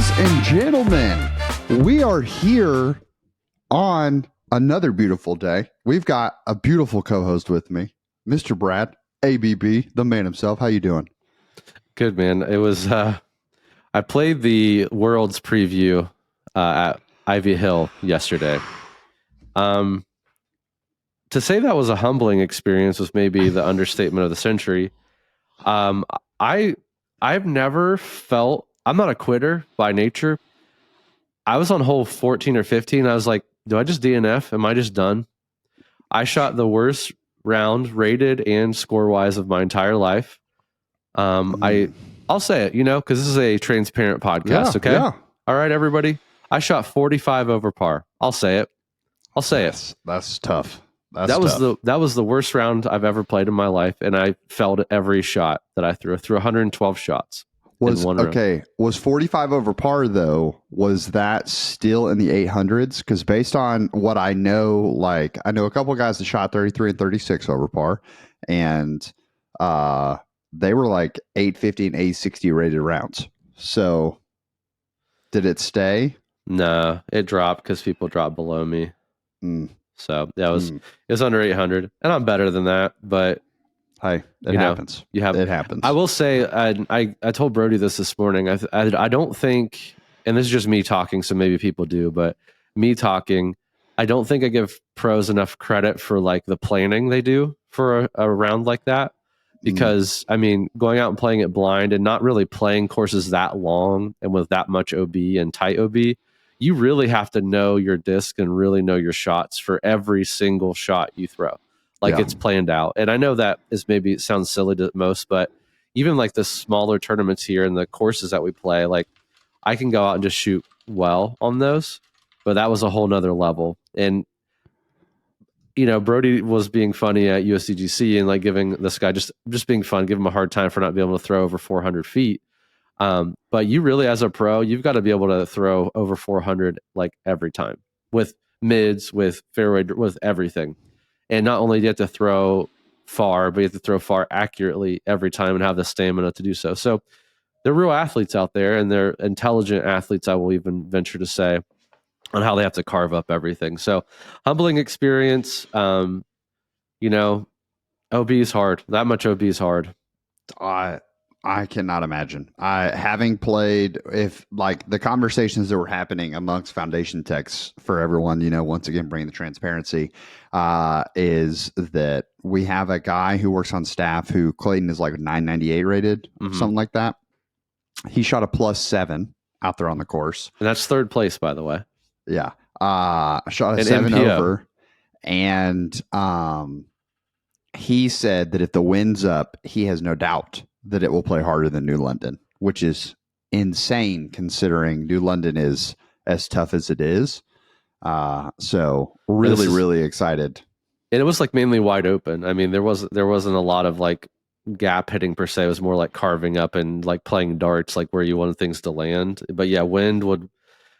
Ladies and gentlemen, we are here on another beautiful day. We've got a beautiful co-host with me, Mr. Brad, ABB, the man himself. How you doing? Good, man. It was, I played the Worlds preview at Ivy Hill yesterday. To say that was a humbling experience was maybe the understatement of the century. I've never felt, I'm not a quitter by nature. I was on hole 14 or 15. I was like, do I just DNF? Am I just done? I shot the worst round rated and score wise of my entire life. I'll say it, because this is a transparent podcast. Yeah, okay. yeah. All right, everybody. I shot 45 over par. I'll say it. That's tough. That was the worst round I've ever played in my life, and I failed every shot that I threw. I threw 112 shots in one round. Was 45 over par though? Was that still in the 800s? Because based on what I know, I know a couple of guys that shot 33 and 36 over par, and they were like 850 and 860 rated rounds. So did it stay? No, it dropped because people dropped below me. So that it was under 800, and I'm better than that. But hey, it happens. It happens. I will say, I told Brody this morning. I don't think, and this is just me talking, so maybe people do, but me talking, I don't think I give pros enough credit for like the planning they do for a round like that. Because I mean, going out and playing it blind and not really playing courses that long and with that much OB and tight OB, you really have to know your disc and really know your shots for every single shot you throw. It's planned out. And I know that it sounds silly to most, but even like the smaller tournaments here and the courses that we play, like I can go out and just shoot well on those, but that was a whole nother level. And Brody was being funny at USDGC and like giving this guy just being fun, give him a hard time for not being able to throw over 400 feet. But you really, as a pro, you've got to be able to throw over 400 like every time with mids, with fairway, with everything. And not only do you have to throw far, but you have to throw far accurately every time and have the stamina to do so. So they're real athletes out there, and they're intelligent athletes, I will even venture to say, on how they have to carve up everything. So humbling experience. OB is hard. That much OB is hard. I cannot imagine. Having played, if like the conversations that were happening amongst foundation techs for everyone, once again, bringing the transparency, is that we have a guy who works on staff who Clayton is like 998 rated, something like that. He shot a +7 out there on the course. And that's third place, by the way. Yeah. Shot a 7 MPO. over. And he said that if the wind's up, he has no doubt that it will play harder than New London, which is insane considering New London is as tough as it is. So really excited. And it was like mainly wide open. I mean, there wasn't a lot of like gap hitting per se. It was more like carving up and like playing darts, like where you wanted things to land. But yeah, wind would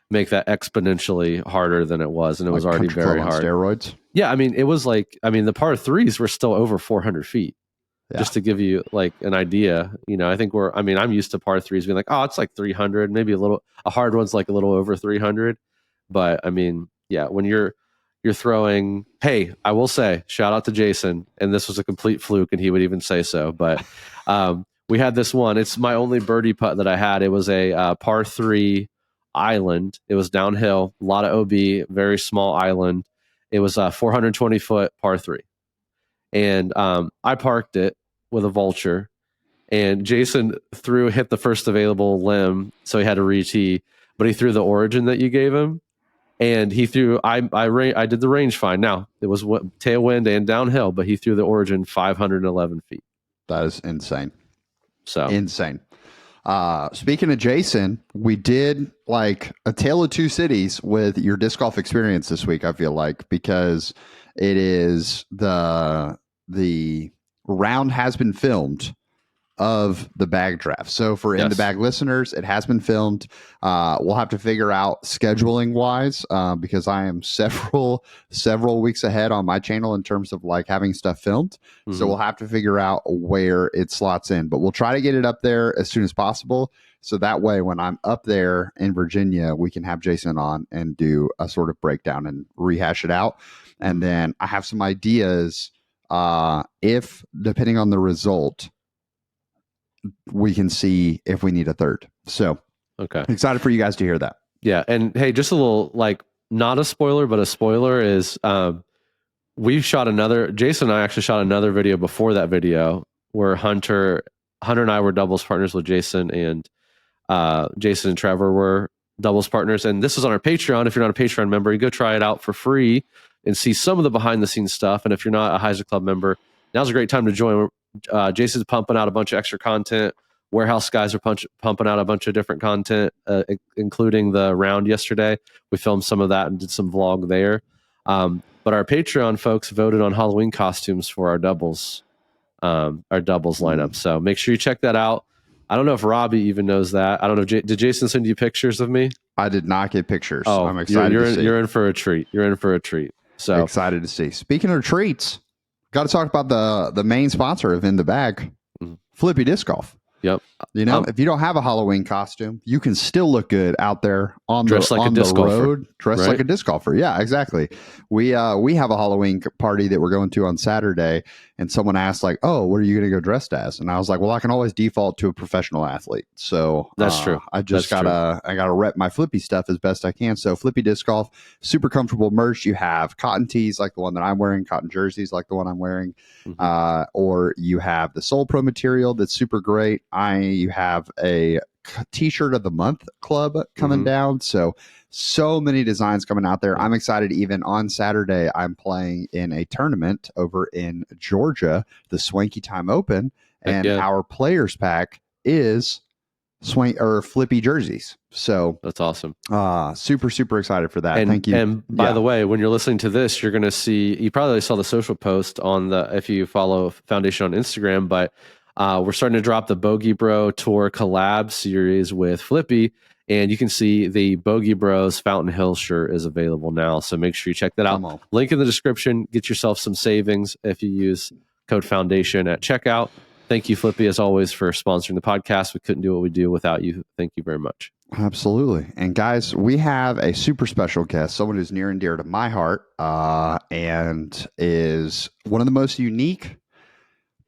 make that exponentially harder than it was, and it was already very hard. Steroids. Yeah, I mean, it was like, the par threes were still over 400 feet. Yeah. Just to give you like an idea, I think I'm used to par threes being like, oh, it's like 300, maybe a hard one's like a little over 300. But I mean, yeah, when you're throwing, hey, I will say, shout out to Jason, and this was a complete fluke, and he would even say so. But we had this one. It's my only birdie putt that I had. It was a par 3 island. It was downhill, a lot of OB, very small island. It was a 420 foot par 3. And I parked it with a vulture, and Jason hit the first available limb, so he had to re-tee, but he threw the origin that you gave him, and he threw. I did the range fine. Now it was tailwind and downhill, but he threw the origin 511 feet. That is insane. So insane. Speaking of Jason, we did like a tale of two cities with your disc golf experience this week. I feel like because it is the round has been filmed, of the bag draft. So for in the bag listeners, it has been filmed. We'll have to figure out scheduling wise because I am several weeks ahead on my channel in terms of like having stuff filmed. Mm-hmm. So we'll have to figure out where it slots in, but we'll try to get it up there as soon as possible. So that way, when I'm up there in Virginia, we can have Jason on and do a sort of breakdown and rehash it out. Mm-hmm. And then I have some ideas. If depending on the result, we can see if we need a third. So excited for you guys to hear that. Yeah. And hey, just a little, like, not a spoiler, but a spoiler is we've shot Jason and I actually shot another video before that video where Hunter and I were doubles partners with Jason, and Jason and Trevor were doubles partners. And this is on our Patreon. If you're not a Patreon member, you go try it out for free and see some of the behind the scenes stuff. And if you're not a Hyzer Club member, now's a great time to join. Jason's pumping out a bunch of extra content. Warehouse guys are pumping out a bunch of different content, including the round yesterday. We filmed some of that and did some vlog there. But our Patreon folks voted on Halloween costumes for our doubles lineup. So make sure you check that out. I don't know if Robbie even knows that. I don't know. Did Jason send you pictures of me? I did not get pictures. Oh, I'm excited to see. You're in for a treat. You're in for a treat. So excited to see. Speaking of treats, got to talk about the main sponsor of In the Bag, Flippy Disc Golf. Yep. You know, if you don't have a Halloween costume, you can still look good out there on the road, dressed like a disc golfer. Yeah, exactly. We have a Halloween party that we're going to on Saturday, and someone asked like, "Oh, what are you going to go dressed as?" And I was like, "Well, I can always default to a professional athlete." So that's true. I just gotta rep my Flippy stuff as best I can. So Flippy Disc Golf, super comfortable merch. You have cotton tees like the one that I'm wearing, cotton jerseys like the one I'm wearing, or you have the Soul Pro material that's super great. You have a t-shirt of the month club coming down. So many designs coming out there. I'm excited. Even on Saturday, I'm playing in a tournament over in Georgia, the Swanky Time Open. And our players pack is Flippy jerseys. So that's awesome. Super, super excited for that. And, thank you. And by the way, when you're listening to this, you're going to see, you probably saw the social post if you follow Foundation on Instagram, but we're starting to drop the Bogey Bro Tour collab series with Flippy, and you can see the Bogey Bros Fountain Hill shirt is available now. So make sure you check that out. Link in the description. Get yourself some savings if you use code Foundation at checkout. Thank you, Flippy, as always, for sponsoring the podcast. We couldn't do what we do without you. Thank you very much. Absolutely. And guys, we have a super special guest, someone who's near and dear to my heart, and is one of the most unique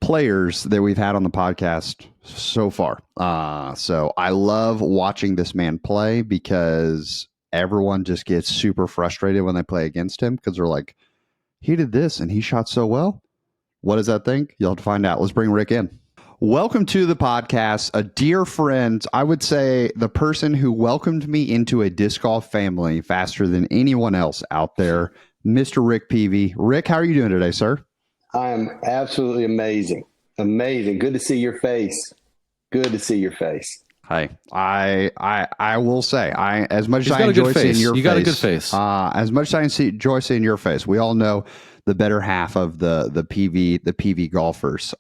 players that we've had on the podcast so far. So I love watching this man play because everyone just gets super frustrated when they play against him because they're like, he did this and he shot so well. What does that think? You'll have to find out. Let's bring Rick in. Welcome to the podcast, a dear friend. I would say the person who welcomed me into a disc golf family faster than anyone else out there, Mr. Rick Peavy. Rick, how are you doing today, sir? I am absolutely amazing. Amazing. Good to see your face. Good to see your face. Hey, I will say, as much as I enjoy seeing your face, you got a good face. As much as I enjoy seeing your face, we all know the better half of the PV golfers.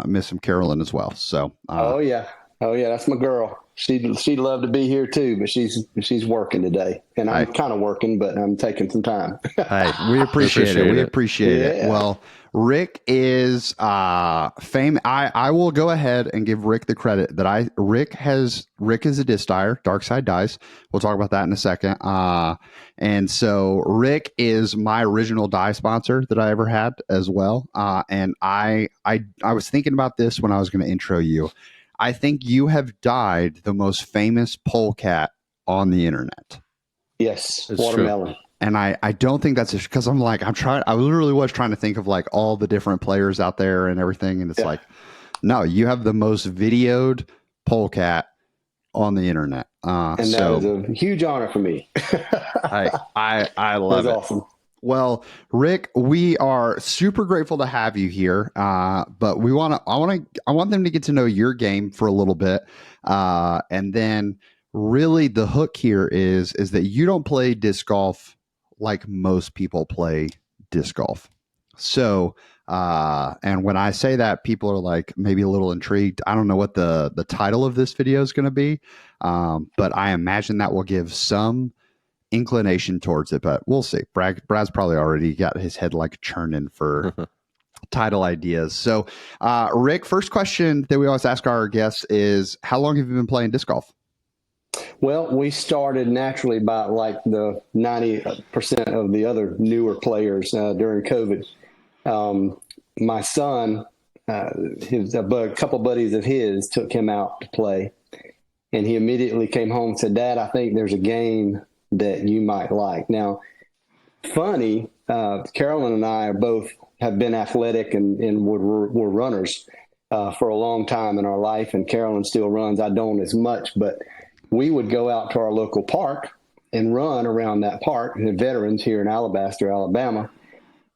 Miss him, Carolyn, as well. So, oh yeah, that's my girl. She'd love to be here too, but she's working today, and I'm kind of working, but I'm taking some time. Hey, we appreciate it. We appreciate it. Well, Rick is fame. I will go ahead and give Rick the credit that Rick is a disc dyer, Dark Side Dies. We'll talk about that in a second. And so Rick is my original die sponsor that I ever had as well. And I was thinking about this when I was going to intro you. I think you have dyed the most famous polecat on the internet. Yes, it's watermelon. True. And I don't think that's because I literally was trying to think of like all the different players out there and everything. And it's like, no, you have the most videoed polecat on the internet. And that was a huge honor for me. I love it. Awesome. Well, Rick, we are super grateful to have you here. But I want them to get to know your game for a little bit. And then really the hook here is that you don't play disc golf like most people play disc golf. So And when I say that, people are like maybe a little intrigued. I don't know what the title of this video is going to be, but I imagine that will give some inclination towards it, but we'll see. Brad's probably already got his head like churning for title ideas. So, Rick, first question that we always ask our guests is, how long have you been playing disc golf? Well, we started naturally by like the 90% of the other newer players during COVID. My son, a couple buddies of his took him out to play, and he immediately came home and said, "Dad, I think there's a game that you might like." Now, funny, Carolyn and I have been athletic and were runners for a long time in our life, and Carolyn still runs. I don't as much, but we would go out to our local park and run around that park, the Veterans here in Alabaster, Alabama,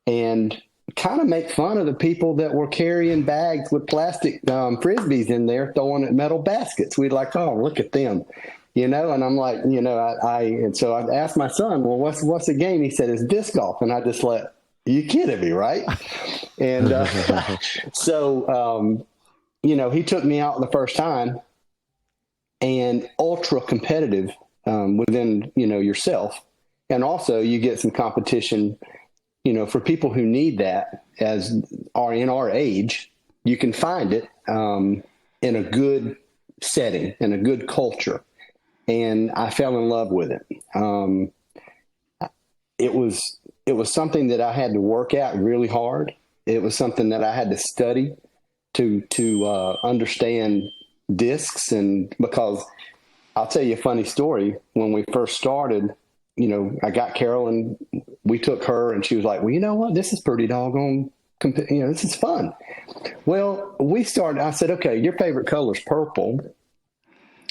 and kind of make fun of the people that were carrying bags with plastic Frisbees in there, throwing at metal baskets. We'd like, oh, look at them, and I'm like, and so I asked my son, well, what's the game? He said, it's disc golf. And I just you kidding me, right? And so, he took me out the first time, and ultra competitive within, yourself. And also you get some competition, for people who need that as are in our age. You can find it in a good setting, in a good culture. And I fell in love with it. It was something that I had to work at really hard. It was something that I had to study to understand discs. And because I'll tell you a funny story. When we first started, I got Carolyn, we took her, and she was like, well, you know what? This is pretty doggone, this is fun. Well, I said, okay, your favorite color is purple.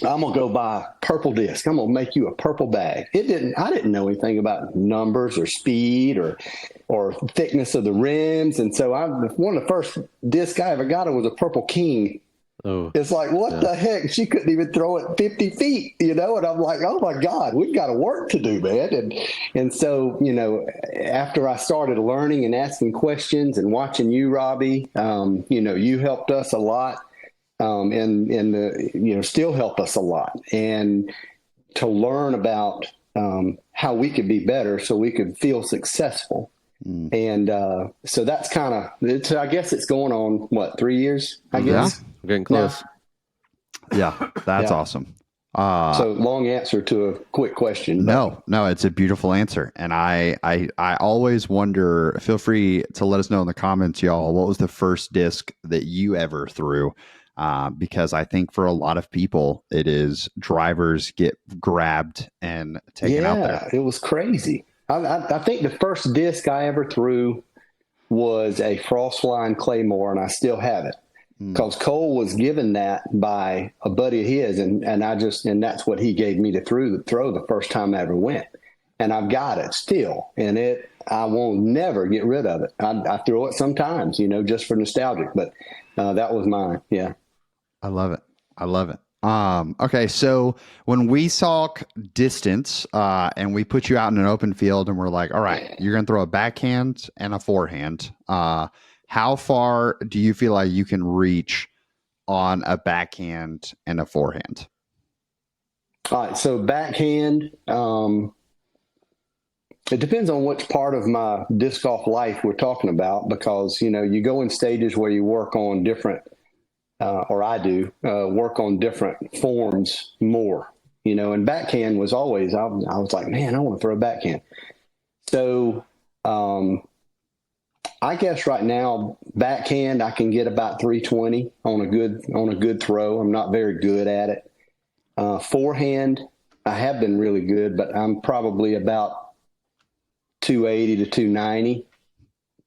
I'm going to go buy a purple disc. I'm going to make you a purple bag. I didn't know anything about numbers or speed or thickness of the rims. And so one of the first discs I ever got was a Purple King. Oh, it's like, what the heck? She couldn't even throw it 50 feet, and I'm like, oh my God, we've got work to do, man. And so, after I started learning and asking questions and watching you, Robbie, you helped us a lot. And still help us a lot, and to learn about how we could be better so we could feel successful. And so that's kind of, I guess it's going on, 3 years, I guess? Yeah, we're getting close. Yeah, that's awesome. So long answer to a quick question. No, it's a beautiful answer. And I always wonder, feel free to let us know in the comments, y'all, what was the first disc that you ever threw? Because I think for a lot of people, it is drivers get grabbed and taken out there. It was crazy. I think the first disc I ever threw was a Frostline Claymore, and I still have it because Cole was given that by a buddy of his, and that's what he gave me to throw the first time I ever went, and I've got it still, and I won't never get rid of it. I throw it sometimes, just for nostalgic, but that was mine. Yeah. I love it. Okay, so when we talk distance and we put you out in an open field and we're like, all right, you're going to throw a backhand and a forehand. How far do you feel like you can reach on a backhand and a forehand? All right, so backhand, it depends on which part of my disc golf life we're talking about, because, you go in stages where you work on different or I do work on different forms more, and backhand was always, I was like, man, I want to throw a backhand. So I guess right now, backhand, I can get about 320 on a good throw. I'm not very good at it. Forehand, I have been really good, but I'm probably about 280 to 290.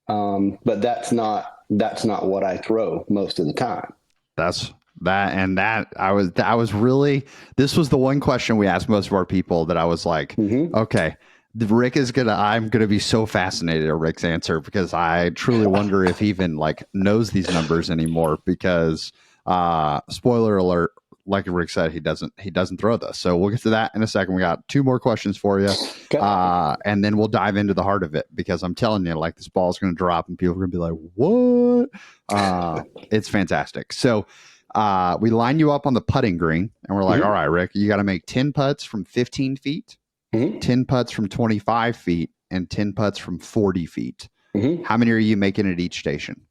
But that's not what I throw most of the time. That's that. And I was really, this was the one question we asked most of our people that I was like, okay, I'm going to be so fascinated at Rick's answer, because I truly wonder if he even knows these numbers anymore, because spoiler alert, like Rick said, he doesn't throw this. So we'll get to that in a second. We got 2 more questions for you, Okay. and then we'll dive into the heart of it, because I'm telling you, like, this ball's going to drop and people are going to be like, "What?" It's fantastic. So we line you up on the putting green, and we're like, "All right, Rick, you got to make 10 putts from 15 feet, 10 putts from 25 feet, and 10 putts from 40 feet." How many are you making at each station?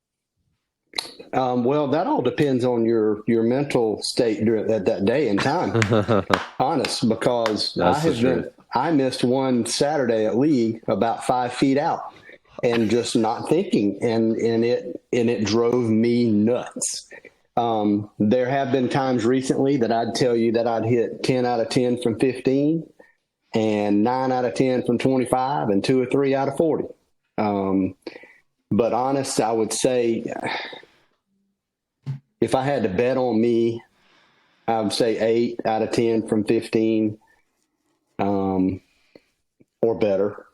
Well, that all depends on your mental state during that day and time. Honest, because I missed one Saturday at league about 5 feet out, and just not thinking, and it drove me nuts. There have been times recently that I'd tell you that I'd hit 10 out of 10 from 15, and 9 out of 10 from 25, and 2 or 3 out of 40. But honest, I would say, if I had to bet on me, I would say 8 out of 10 from 15, or better.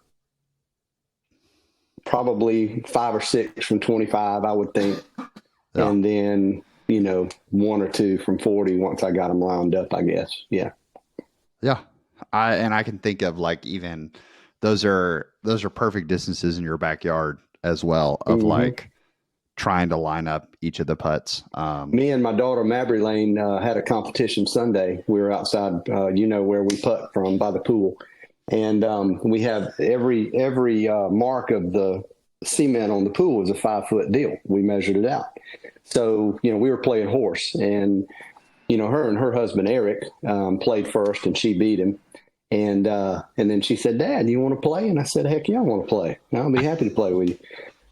Probably 5 or 6 from 25, I would think. Yeah. And then, 1 or 2 from 40 once I got them lined up, I guess. Yeah. Yeah. I can think of, like, even those are perfect distances in your backyard as well, of like trying to line up each of the putts. Me and my daughter Mabry Lane had a competition Sunday. We were outside, where we putt from, by the pool, and we have every mark of the cement on the pool is a 5-foot deal. We measured it out. So we were playing horse, and her and her husband Eric played first, and she beat him. And then she said, "Dad, you want to play?" And I said, "Heck yeah, I want to play. I'll be happy to play with you."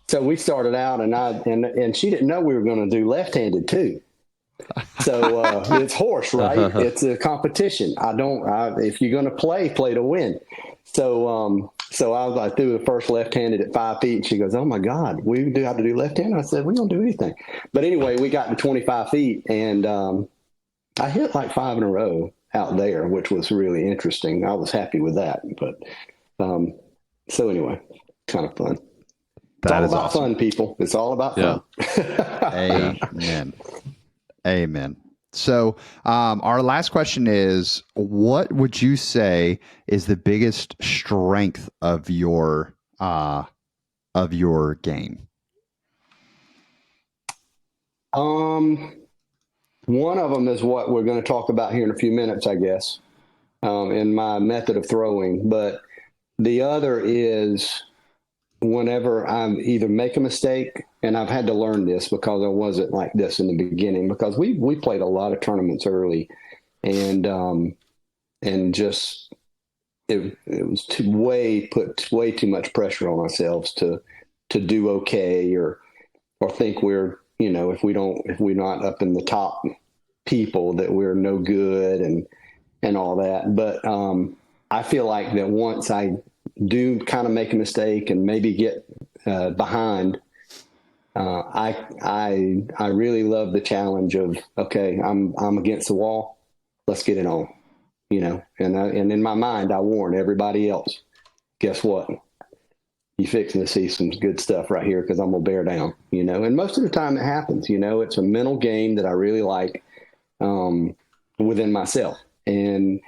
So we started out, and she didn't know we were going to do left-handed too. So it's horse, right? It's a competition. If you're going to play to win. So I threw the first left-handed at 5 feet, and she goes, "Oh my God, we do have to do left-handed?" I said, "We don't do anything." But anyway, we got to 25 feet, and I hit like 5 in a row out there, which was really interesting. I was happy with that. But so anyway, kind of fun. It's all about awesome. Fun, people. It's all about fun. Amen. Amen. So our last question is, what would you say is the biggest strength of your game? One of them is what we're going to talk about here in a few minutes, I guess, in my method of throwing. But the other is, whenever I either make a mistake, and I've had to learn this because I wasn't like this in the beginning, because we played a lot of tournaments early, and just it was put way too much pressure on ourselves to do okay, or think we're, if we're not up in the top people, that we're no good and all that. But I feel like that once I do kind of make a mistake and maybe get behind, I really love the challenge of, okay, I'm against the wall, let's get it on, and in my mind I warn everybody else, guess what, you fixing to see some good stuff right here, because I'm gonna bear down, and most of the time it happens. It's a mental game that I really like within myself. And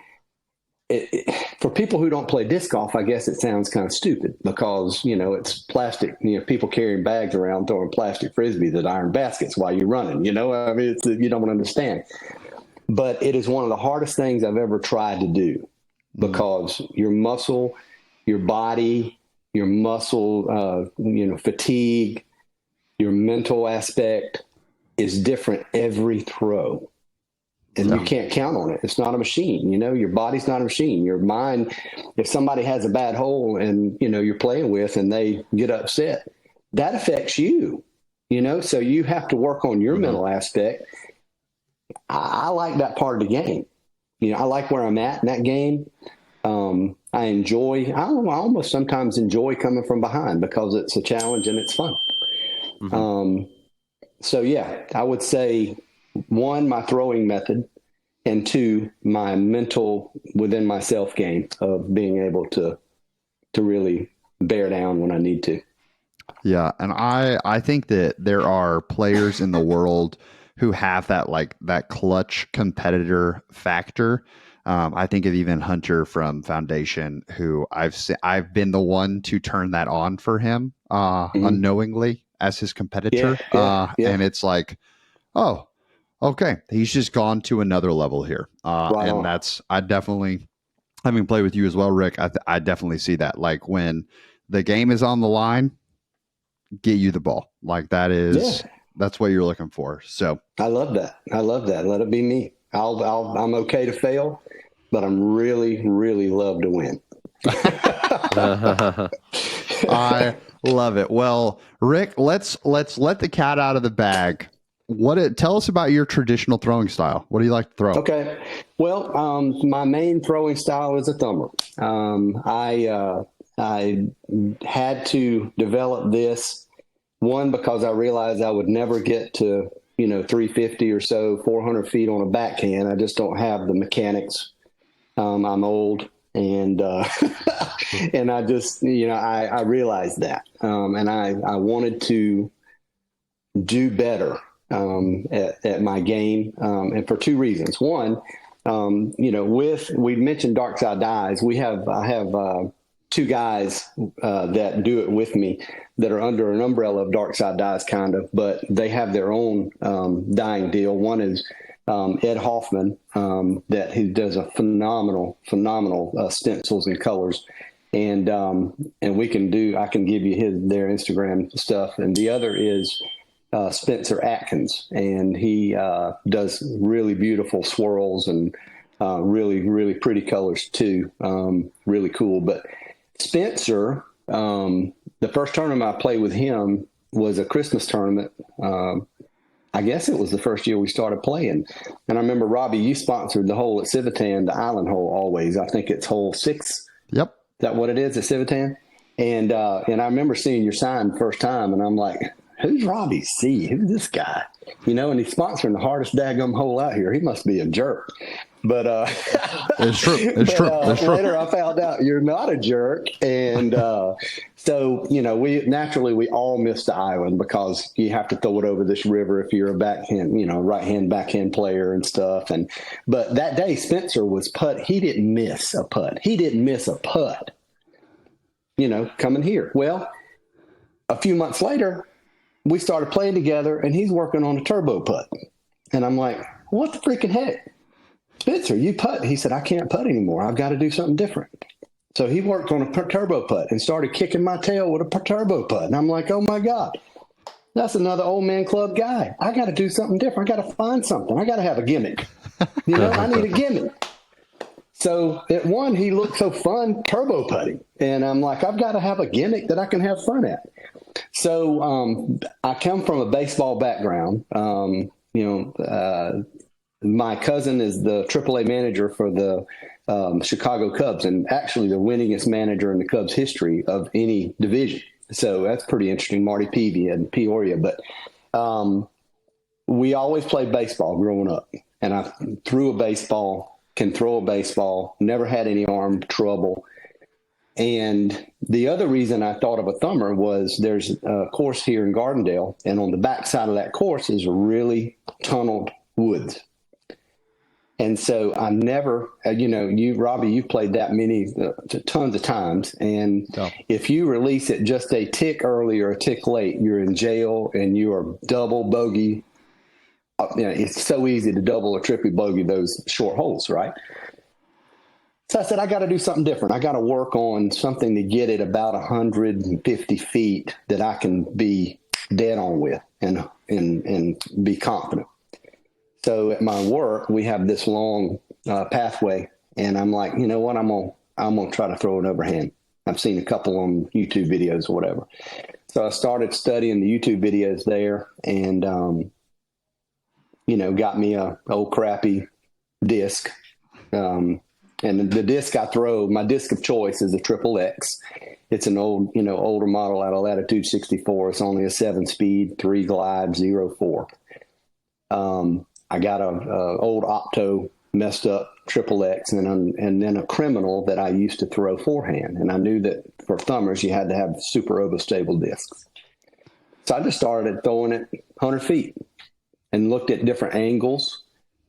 for people who don't play disc golf, I guess it sounds kind of stupid, because it's plastic, people carrying bags around throwing plastic frisbees at iron baskets while you're running, you don't understand. But it is one of the hardest things I've ever tried to do, because your muscle, your body, your muscle, fatigue, your mental aspect is different every throw. And you can't count on it. It's not a machine. Your body's not a machine. Your mind, if somebody has a bad hole and, you're playing with, and they get upset, that affects you, so you have to work on your mental aspect. I like that part of the game. I like where I'm at in that game. I almost sometimes enjoy coming from behind, because it's a challenge and it's fun. So yeah, I would say, 1, my throwing method, and 2, my mental within myself game of being able to really bear down when I need to. Yeah. And I think that there are players in the world who have that clutch competitor factor. I think of even Hunter from Foundation, who I've been the one to turn that on for him unknowingly as his competitor. And it's like, oh, okay, he's just gone to another level here. And that's, I definitely, having played with you as well, Rick, I definitely see that. Like when the game is on the line, get you the ball. Like that's what you're looking for. So I love that. Let it be me. I'm okay to fail, but I'm really, really love to win. I love it. Well, Rick, let's let the cat out of the bag. Tell us about your traditional throwing style. What do you like to throw? Okay. Well, my main throwing style is a thumber. I had to develop this, one, because I realized I would never get to, 350 or so, 400 feet on a backhand. I just don't have the mechanics. I'm old, and and I just, I realized that, and I wanted to do better at my game, and for two reasons. One, we mentioned Dark Side Dies. I have two guys that do it with me that are under an umbrella of Dark Side Dies, kind of, but they have their own dyeing deal. One is Ed Hoffman, that he does a phenomenal stencils and colors, and I can give you their Instagram stuff. And the other is Spencer Atkins, and he does really beautiful swirls and really, really pretty colors too. Really cool. But Spencer, the first tournament I played with him was a Christmas tournament. I guess it was the first year we started playing. And I remember, Robbie, you sponsored the hole at Civitan, the island hole always. I think it's hole 6. Yep. Is that what it is at Civitan? And I remember seeing your sign first time, and I'm like, who's Robbie C? Who's this guy? And he's sponsoring the hardest daggum hole out here. He must be a jerk. But it's true. It's true. Later I found out you're not a jerk. And so, we all miss the island because you have to throw it over this river if you're a backhand, right-hand backhand player and stuff. But that day Spencer was putt. He didn't miss a putt. Coming here. Well, a few months later, we started playing together, and he's working on a turbo putt. And I'm like, what the freaking heck? Spencer, you putt. He said, I can't putt anymore. I've got to do something different. So he worked on a turbo putt and started kicking my tail with a turbo putt. And I'm like, oh, my God, that's another old man club guy. I got to do something different. I got to find something. I got to have a gimmick. I need a gimmick. So at one, he looked so fun turbo putting. And I'm like, I've got to have a gimmick that I can have fun at. So I come from a baseball background. My cousin is the AAA manager for the Chicago Cubs, and actually the winningest manager in the Cubs history of any division. So that's pretty interesting, Marty Peavy in Peoria. But we always played baseball growing up, and I threw a baseball, can throw a baseball, never had any arm trouble. And the other reason I thought of a thumber was there's a course here in Gardendale, and on the back side of that course is really tunneled woods. And so I never, Robbie, you've played that many, tons of times. And if you release it just a tick early or a tick late, you're in jail and you are double bogey. It's so easy to double or triple bogey those short holes, right? So I said, I got to do something different. I got to work on something to get it about 150 feet that I can be dead on with and be confident. So at my work, we have this long pathway, and I'm like, you know what? I'm gonna try to throw an overhand. I've seen a couple on YouTube videos or whatever. So I started studying the YouTube videos there, and got me a old crappy disc. And the disc I throw, my disc of choice is a Triple X. It's an older model out of Latitude 64. It's only a 7-speed, 3 glide, 0.4. I got a old Opto messed up Triple X and then a Criminal that I used to throw forehand. And I knew that for thumbers, you had to have super overstable discs. So I just started throwing it 100 feet. and looked at different angles,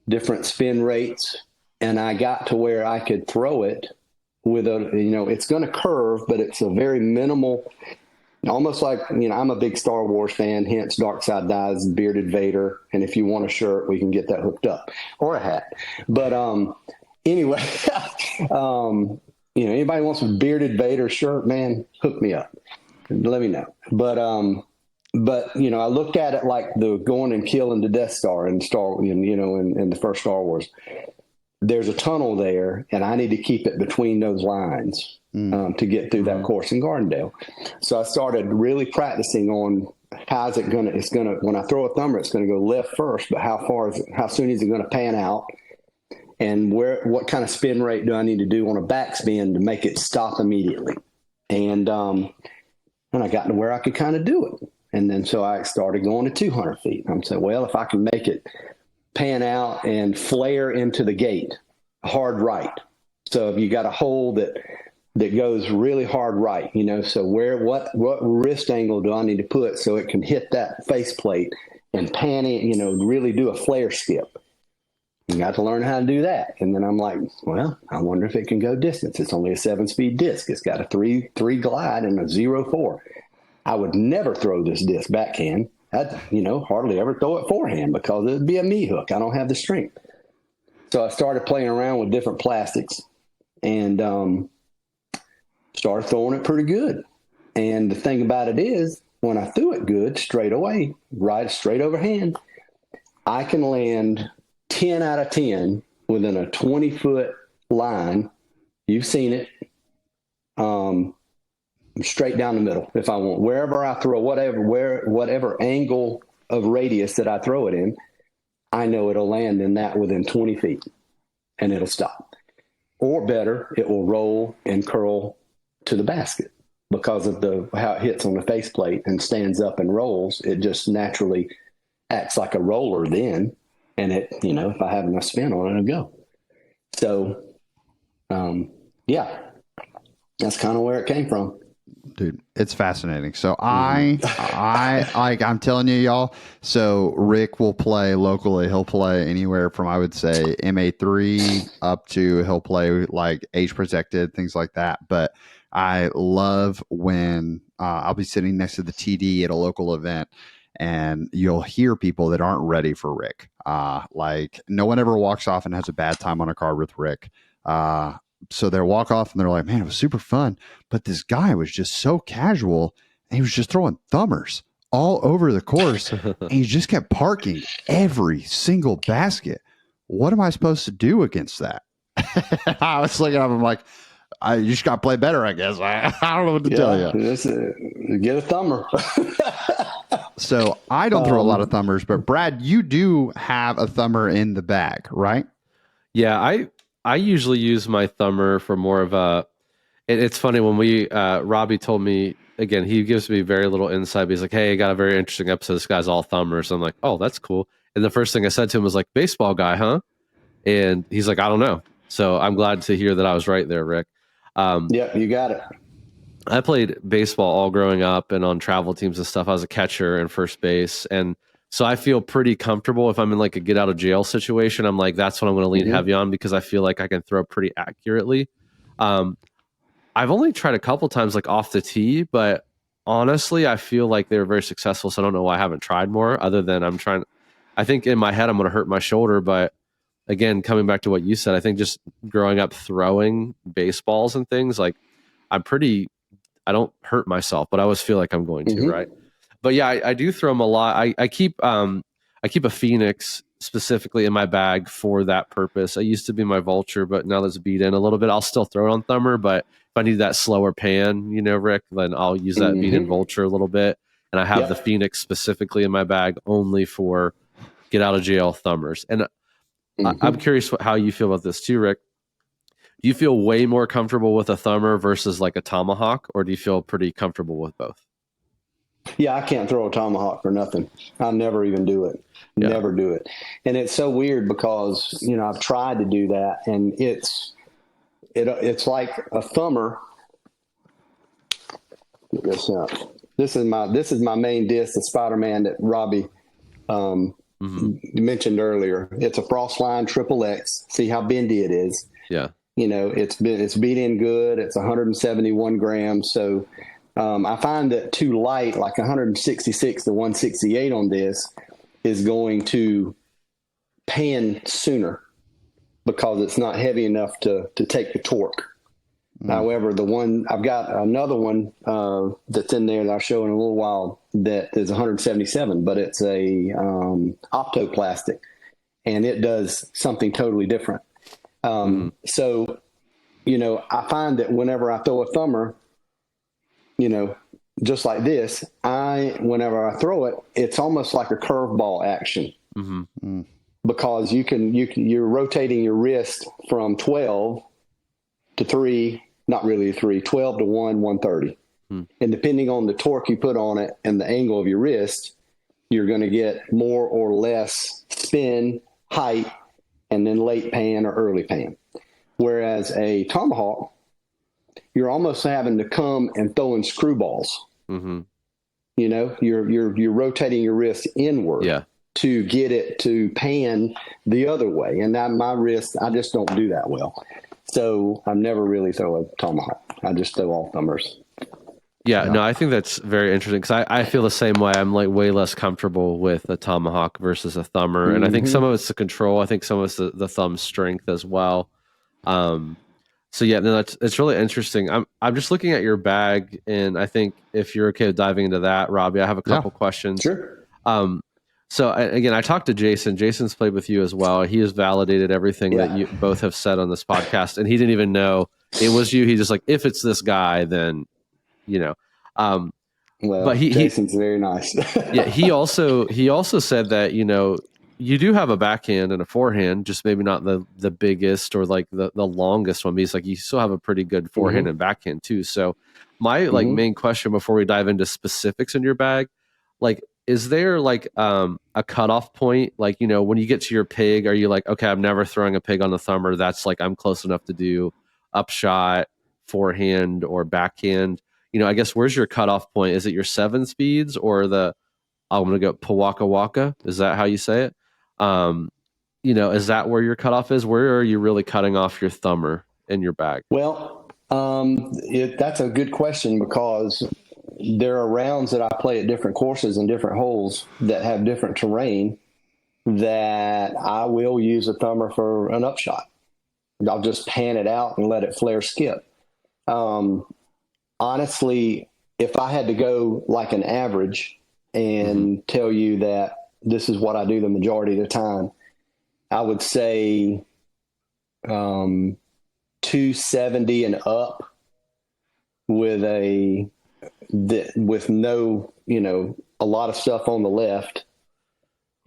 different spin rates, and I got to where I could throw it with it's going to curve, but it's a very minimal, almost like, I'm a big Star Wars fan, hence Dark Side Dies, Bearded Vader. And if you want a shirt, we can get that hooked up, or a hat. But anyway, anybody wants a Bearded Vader shirt, man, hook me up. Let me know. But I looked at it like the going and killing the Death Star in in the first Star Wars. There's a tunnel there, and I need to keep it between those lines to get through that course in Gardendale. So I started really practicing on how is it going to, when I throw a thumber, it's going to go left first, but how soon is it going to pan out? And what kind of spin rate do I need to do on a backspin to make it stop immediately? And I got to where I could kind of do it. And then so I started going to 200 feet. I'm saying, well, if I can make it pan out and flare into the gate, hard right. So if you got a hole that goes really hard right, so what wrist angle do I need to put so it can hit that faceplate and pan it, really do a flare skip. You got to learn how to do that. And then I'm like, well, I wonder if it can go distance. It's only a 7-speed disc. It's got a 3 glide and a 0-4. I would never throw this disc backhand. I'd, hardly ever throw it forehand because it'd be a knee hook. I don't have the strength. So I started playing around with different plastics and started throwing it pretty good. And the thing about it is, when I threw it good straight away, right straight overhand, I can land 10 out of 10 within a 20-foot line. You've seen it. Straight down the middle if I want. Wherever I throw, whatever angle of radius that I throw it in, I know it'll land in that within 20 feet and it'll stop. Or better, it will roll and curl to the basket because of how it hits on the faceplate and stands up and rolls. It just naturally acts like a roller then. And it, if I have enough spin on it, it'll go. So, yeah, that's kind of where it came from. Dude, it's fascinating. So I'm telling you, y'all. So Rick will play locally. He'll play anywhere from, I would say, MA3 up to, he'll play like age protected, things like that. But I love when I'll be sitting next to the TD at a local event and you'll hear people that aren't ready for Rick. Like no one ever walks off and has a bad time on a card with Rick. So they walk off and they're like, man, it was super fun. But this guy was just so casual and he was just throwing thumbers all over the course. And he just kept parking every single basket. What am I supposed to do against that? I was looking up, I'm like, you just got to play better, I guess. I don't know what to tell you. Get a thumber. So I don't throw a lot of thumbers, but Brad, you do have a thumber in the bag, right? Yeah, I usually use my thumber for more of a. It's funny when Robbie told me, again, he gives me very little insight. He's like, hey, I got a very interesting episode. This guy's all thumbers. I'm like, oh, that's cool. And the first thing I said to him was like, baseball guy, huh? And he's like, I don't know. So I'm glad to hear that I was right there, Rick. Yeah, you got it. I played baseball all growing up and on travel teams and stuff. I was a catcher and first base. And so I feel pretty comfortable if I'm in like a get out of jail situation. I'm like, that's what I'm going to lean heavy on because I feel like I can throw pretty accurately. I've only tried a couple times like off the tee, but honestly, I feel like they were very successful. So I don't know why I haven't tried more other than I think in my head, I'm going to hurt my shoulder. But again, coming back to what you said, I think just growing up throwing baseballs and things, like I don't hurt myself, but I always feel like I'm going to, right? But yeah, I do throw them a lot. I keep a Phoenix specifically in my bag for that purpose. I used to be my Vulture, but now that's beat in a little bit. I'll still throw it on thumber, but if I need that slower pan, Rick, then I'll use that beat in Vulture a little bit. And I have the Phoenix specifically in my bag only for get out of jail thumbers. And I'm curious how you feel about this too, Rick. Do you feel way more comfortable with a thumber versus like a tomahawk, or do you feel pretty comfortable with both? Yeah, I can't throw a tomahawk for nothing. I'll never even do it. Yeah. Never do it. And it's so weird because, I've tried to do that and it's like a thumber. Get this up. This is my main disc, the Spider-Man that Robbie you mentioned earlier. It's a frost line triple X. See how bendy it is. Yeah. It's beat in good. It's 171 grams. So I find that too light, like 166 to 168 on this, is going to pan sooner because it's not heavy enough to take the torque. However, I've got another one that's in there that I'll show in a little while that is 177, but it's a optoplastic, and it does something totally different. So, I find that whenever I throw a thumber, just like this, whenever I throw it, it's almost like a curveball action because you're rotating your wrist from 12 to 3, not really 3, 12 to 1, 130. And depending on the torque you put on it and the angle of your wrist, you're going to get more or less spin, height, and then late pan or early pan. Whereas a tomahawk, you're almost having to come and throw in screwballs. You're rotating your wrist inward to get it to pan the other way. And my wrist, I just don't do that well. So I never really throw a tomahawk. I just throw all thumbers. Yeah, no, I think that's very interesting because I feel the same way. I'm like way less comfortable with a tomahawk versus a thumber. And I think some of it's the control. I think some of it's the thumb strength as well. So yeah, no, it's really interesting. I'm just looking at your bag, and I think if you're okay with diving into that, Robbie, I have a couple questions. Sure. So again, I talked to Jason. Jason's played with you as well. He has validated everything that you both have said on this podcast, and he didn't even know it was you. He's just like, if it's this guy, then Well, but Jason's very nice. Yeah, he also said that you do have a backhand and a forehand, just maybe not the biggest or like the longest one. But he's like, you still have a pretty good forehand and backhand too. So my main question before we dive into specifics in your bag, like, is there like a cutoff point? Like, when you get to your pig, are you like, okay, I'm never throwing a pig on the thumber. That's like, I'm close enough to do upshot, forehand, or backhand. I guess where's your cutoff point? Is it your 7 speeds or I'm going to go Pawaka Waka? Is that how you say it? Is that where your cutoff is? Where are you really cutting off your thumber in your bag? Well, that's a good question because there are rounds that I play at different courses and different holes that have different terrain that I will use a thumber for an upshot. I'll just pan it out and let it flare skip. Honestly, if I had to go like an average and tell you that this is what I do the majority of the time, I would say 270 and up with no, a lot of stuff on the left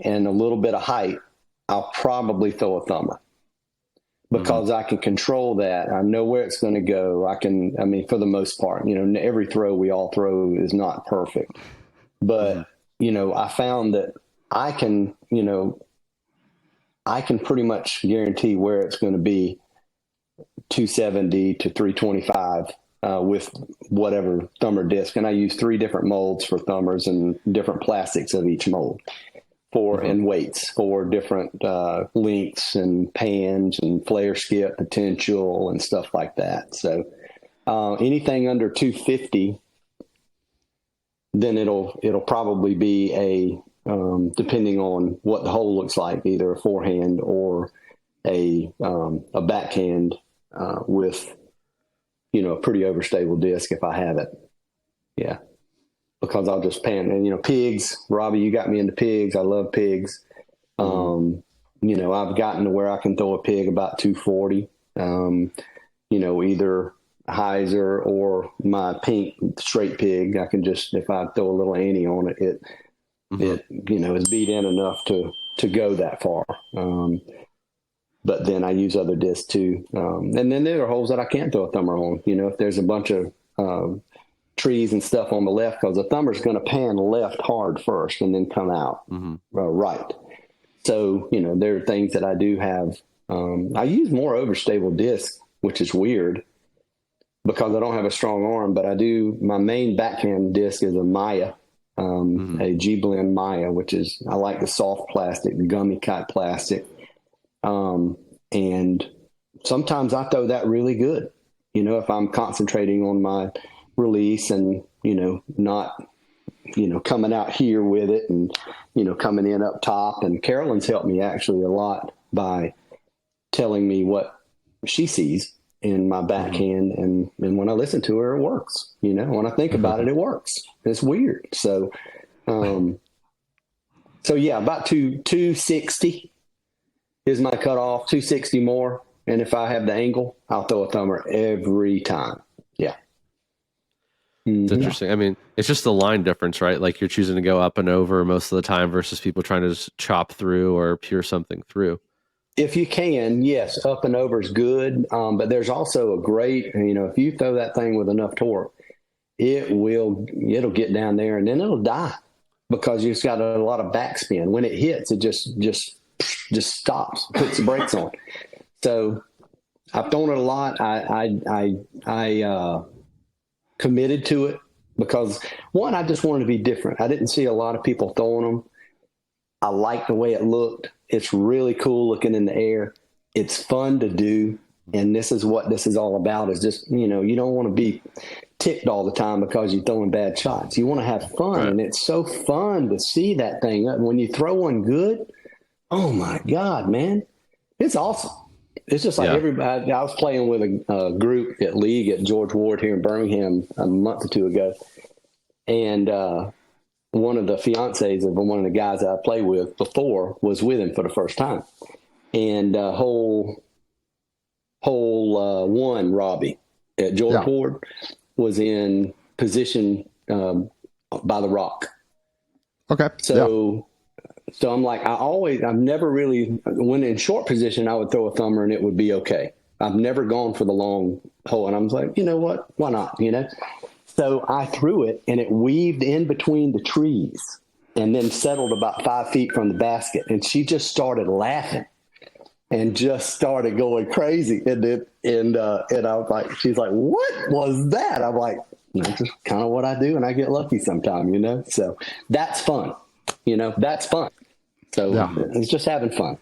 and a little bit of height. I'll probably throw a thumber because I can control that. I know where it's going to go. For the most part, every throw we all throw is not perfect, but I found that I can pretty much guarantee where it's going to be 270 to 325 with whatever thumber disc. And I use 3 different molds for thumbers and different plastics of each mold and weights for different lengths and pans and flare skip potential and stuff like that. So anything under 250, then it'll probably be depending on what the hole looks like, either a forehand or a backhand with a pretty overstable disc if I have it. Yeah, because I'll just pan and pigs. Robbie, you got me into pigs. I love pigs. I've gotten to where I can throw a pig about 240. Either Hyzer or my pink straight pig. I can just, if I throw a little ante on it, it is beat in enough to go that far. But then I use other discs too. And then there are holes that I can't throw a thumber on. If there's a bunch of trees and stuff on the left, because the thumber's going to pan left hard first and then come out right. So, there are things that I do have. I use more overstable discs, which is weird because I don't have a strong arm, but I do. My main backhand disc is a Maya a G Blend Maya, which is, I like the soft plastic, the gummy type plastic. And sometimes I throw that really good, if I'm concentrating on my release and, not, coming out here with it and, coming in up top. And Carolyn's helped me actually a lot by telling me what she sees in my backhand. And when I listen to her, it works. When I think about it, it works. It's weird. So, yeah, about 260 is my cutoff, 260 more. And if I have the angle, I'll throw a thumber every time. Yeah. It's interesting. I mean, it's just the line difference, right? Like you're choosing to go up and over most of the time versus people trying to just chop through or pure something through. If you can, yes, up and over is good. But there's also a great, if you throw that thing with enough torque, it'll get down there and then it'll die because you've got a lot of backspin. When it hits, it just stops, puts the brakes on. So I've thrown it a lot. I committed to it because one, I just wanted to be different. I didn't see a lot of people throwing them. I liked the way it looked. It's really cool looking in the air. It's fun to do. And this is what this is all about is just, you don't want to be ticked all the time because you're throwing bad shots. You want to have fun. Right. And it's so fun to see that thing. When you throw one good, oh my God, man, it's awesome. It's just like everybody. I was playing with a group at League at George Ward here in Birmingham a month or two ago. And one of the fiancés of one of the guys that I played with before was with him for the first time. And hole one, Robbie at George Ward was in position by the rock. Okay. So I'm like, I've never really, when in short position, I would throw a thumber and it would be okay. I've never gone for the long hole. And I was like, you know what? Why not? So I threw it and it weaved in between the trees and then settled about 5 feet from the basket. And she just started laughing and just started going crazy. And I was like, she's like, what was that? I'm like, that's just kind of what I do. And I get lucky sometime, So that's fun. That's fun. So it's just having fun.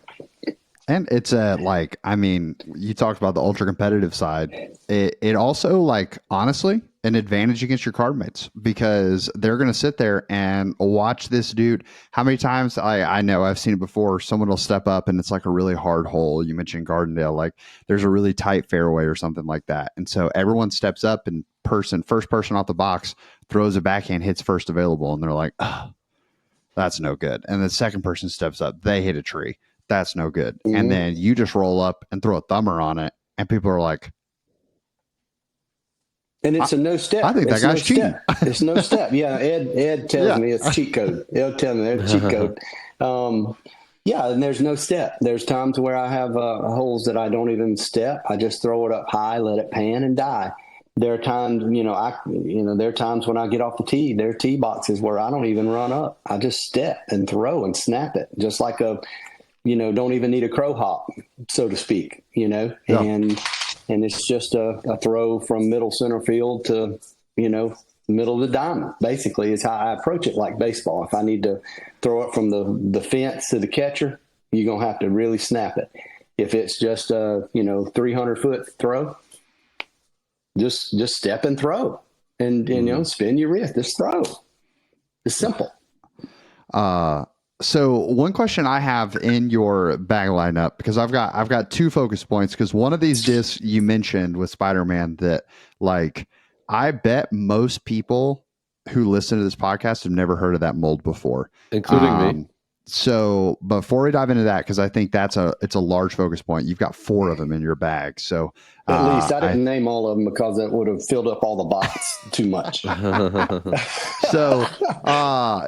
And it's you talked about the ultra competitive side. It also honestly, an advantage against your card mates because they're going to sit there and watch this dude. How many times I know I've seen it before. Someone will step up and it's like a really hard hole. You mentioned Gardendale, there's a really tight fairway or something like that. And so everyone steps up and first person off the box throws a backhand, hits first available. And they're like, oh, that's no good. And the second person steps up, they hit a tree. That's no good. Mm-hmm. And then you just roll up and throw a thumber on it. And people are like, and it's a no step. I think that guy's cheating. It's no step. Yeah. Ed tells me it's cheat code. He'll tell me it's cheat code. And there's no step. There's times where I have holes that I don't even step. I just throw it up high, let it pan and die. There are times, there are times when I get off the tee, there are tee boxes where I don't even run up. I just step and throw and snap it just like don't even need a crow hop, so to speak, and it's just a throw from middle center field to, middle of the diamond, basically is how I approach it like baseball. If I need to throw it from the fence to the catcher, you're going to have to really snap it. If it's just a, 300-foot throw, just step and throw and spin your wrist, just throw. It's simple. So one question I have in your bag lineup, because I've got two focus points, because one of these discs you mentioned with Spider-Man that I bet most people who listen to this podcast have never heard of that mold before, including me. So before we dive into that, because I think it's a large focus point, you've got 4 of them in your bag. So at least I didn't name all of them because it would have filled up all the box too much. So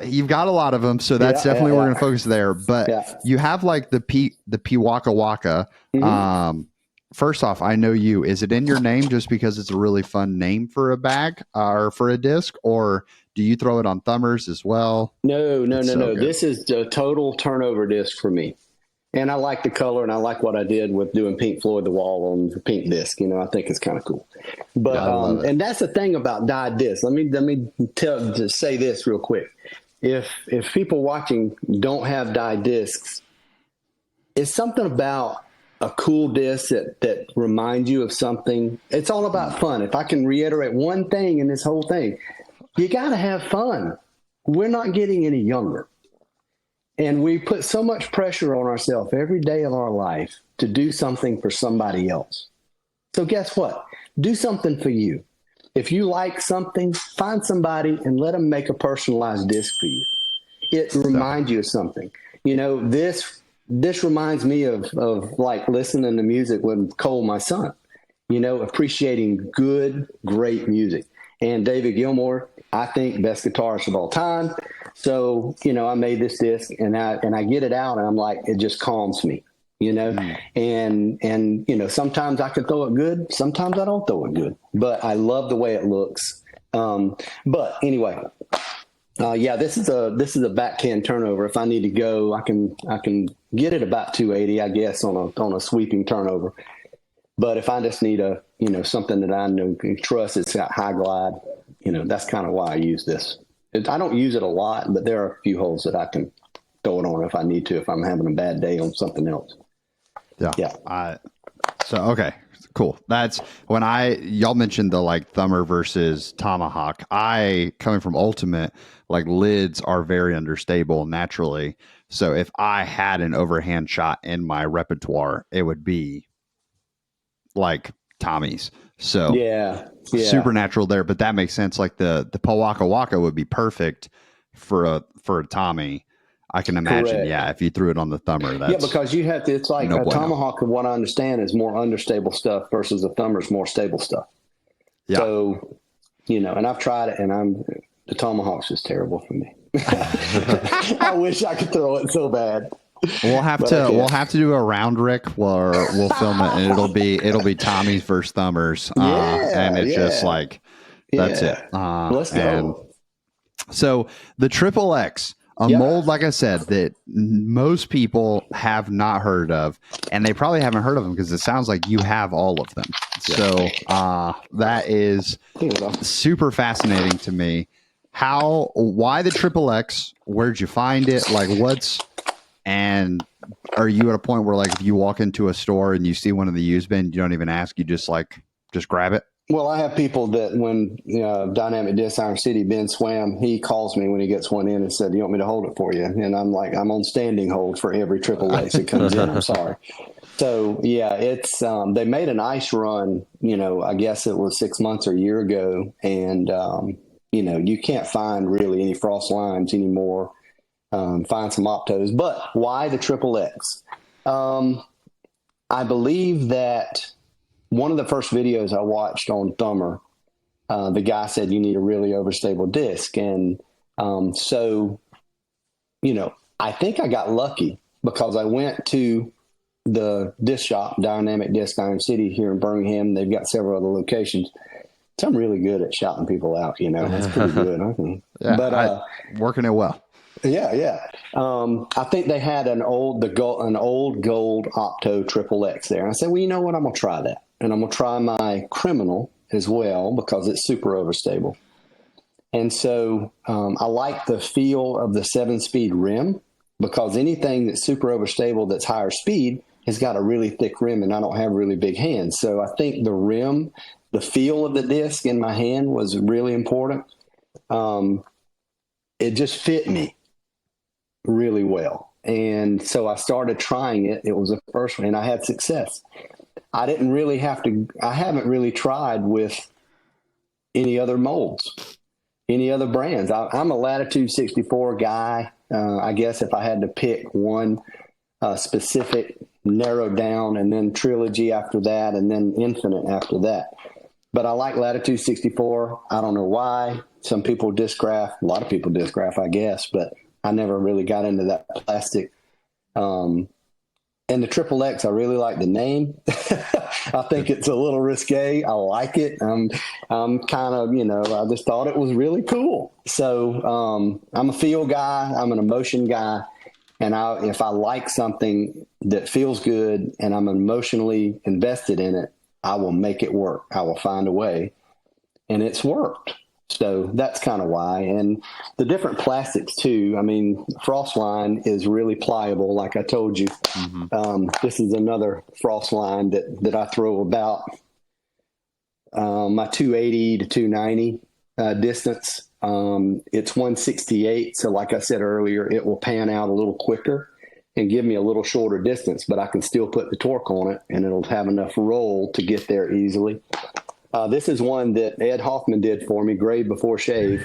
you've got a lot of them. So that's definitely we're going to focus there. But you have the Waka Waka. Mm-hmm. First off, I know you. Is it in your name just because it's a really fun name for a bag or for a disc, or do you throw it on thumbers as well? No. This is the total turnover disc for me. And I like the color, and I like what I did with doing Pink Floyd The Wall on the pink disc. I think it's kind of cool. But I love it. and that's the thing about dyed discs. Let me just say this real quick. If people watching don't have dyed discs, it's something about a cool disc that reminds you of something. It's all about fun. If I can reiterate one thing in this whole thing, you got to have fun. We're not getting any younger. And we put so much pressure on ourselves every day of our life to do something for somebody else. So guess what? Do something for you. If you like something, find somebody and let them make a personalized disc for you. It reminds you of something. This reminds me of like listening to music with Cole, my son, appreciating good, great music. And David Gilmour, I think best guitarist of all time. So, I made this disc and I get it out and I'm like, it just calms me, and sometimes I can throw it good. Sometimes I don't throw it good, but I love the way it looks. But anyway, this is a backhand turnover. If I need to go, I can get it about 280, I guess, on a sweeping turnover. But if I just need something that I know can trust, it's got high glide, that's kind of why I use this. I don't use it a lot, but there are a few holes that I can throw it on if I need to, if I'm having a bad day on something else. Yeah. Okay, cool. That's when y'all mentioned the like thumber versus tomahawk. Coming from Ultimate, like lids are very understable naturally. So if I had an overhand shot in my repertoire, it would be like Tommy's. So super natural there, but that makes sense. Like the Powaka Waka would be perfect for a Tommy. I can imagine. Correct. If you threw it on the thumber, that's because you have to. It's like a tomahawk. From what I understand, is more understable stuff versus a thumber's more stable stuff. Yeah. So, and I've tried it, and the tomahawk's just terrible for me. I wish I could throw it so bad. We'll have to do a round, Rick, where we'll film it, and it'll be Tommy's versus thumbers, and it's just like that's it. Let's go. So the Triple X, a mold, like I said, that most people have not heard of, and they probably haven't heard of them because it sounds like you have all of them. So that is super fascinating to me. Why the Triple X? Where'd you find it? And are you at a point where, like, if you walk into a store and you see one of the used bin, you don't even ask, you just grab it? Well, I have people that when Dynamic Disc Iron City, Ben Swam, he calls me when he gets one in and said, "You want me to hold it for you?" And I'm like, I'm on standing hold for every Triple X that comes in. I'm sorry. So it's they made an ice run. I guess it was 6 months or a year ago, and you can't find really any frost lines anymore. Find some optos, but why the Triple X? I believe that one of the first videos I watched on Thumber, the guy said you need a really overstable disc, and so I think I got lucky because I went to the disc shop, Dynamic Disc Iron City here in Birmingham. They've got several other locations. So I'm really good at shouting people out. That's pretty good. Working it well. Yeah. I think they had an old gold Opto Triple X there. I said, well, you know what? I'm going to try that. And I'm going to try my Criminal as well because it's super overstable. And so I like the feel of the 7-speed rim because anything that's super overstable that's higher speed has got a really thick rim, and I don't have really big hands. So I think the rim, the feel of the disc in my hand was really important. It just fit me really well. And so I started trying it. It was the first one, and I had success. I haven't really tried with any other molds, any other brands. I'm a Latitude 64 guy. I guess if I had to pick one specific, narrowed down, and then Trilogy after that, and then Infinite after that. But I like Latitude 64. I don't know why. Some people discraft. A lot of people discraft, I guess, but I never really got into that plastic. And the Triple X, I really like the name. I think it's a little risque. I like it. I'm kind of, I just thought it was really cool. So I'm a feel guy. I'm an emotion guy. And if I like something that feels good and I'm emotionally invested in it, I will make it work. I will find a way. And it's worked. So that's kind of why. And the different plastics too. I mean, Frostline is really pliable, like I told you. This is another Frostline that I throw about my 280 to 290 distance. It's 168. So like I said earlier, it will pan out a little quicker and give me a little shorter distance, but I can still put the torque on it and it'll have enough roll to get there easily. This is one that Ed Hoffman did for me, grade before shave.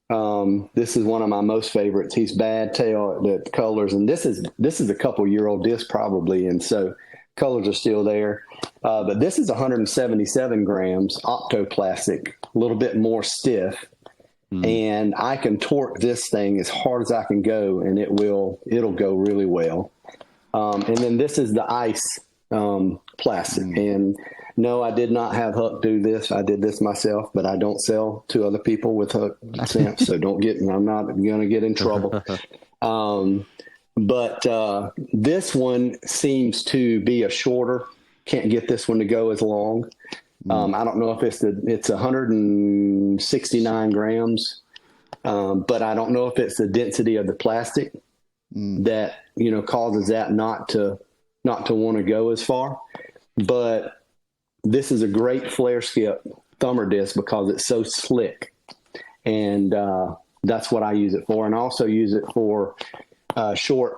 This is one of my most favorites. He's bad tail the colors, and this is a couple-year-old disc probably, and so colors are still there. But this is 177 grams optoplastic, a little bit more stiff, and I can torque this thing as hard as I can go, and it'll go really well. And then this is the ice plastic, and no, I did not have Huck do this. I did this myself, but I don't sell to other people with Huck stamps, so I'm not going to get in trouble. But this one seems to be a shorter. Can't get this one to go as long. I don't know if it's 169 grams, but I don't know if it's the density of the plastic that causes that not to want to go as far. But this is a great flare skip thumber disc because it's so slick, and that's what I use it for. And I also use it for short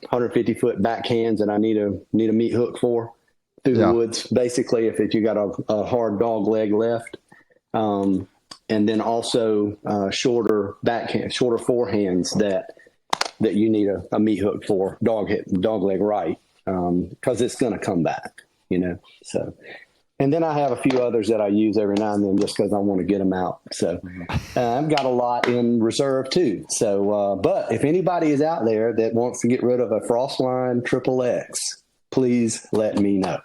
150-foot backhands that I need a meat hook for through the woods. Basically, if you got a hard dog leg left, and then also shorter forehands that you need a meat hook for dog leg right, because it's going to come back, so. And then I have a few others that I use every now and then just because I want to get them out. So I've got a lot in reserve too. So, but if anybody is out there that wants to get rid of a Frostline XXX, please let me know.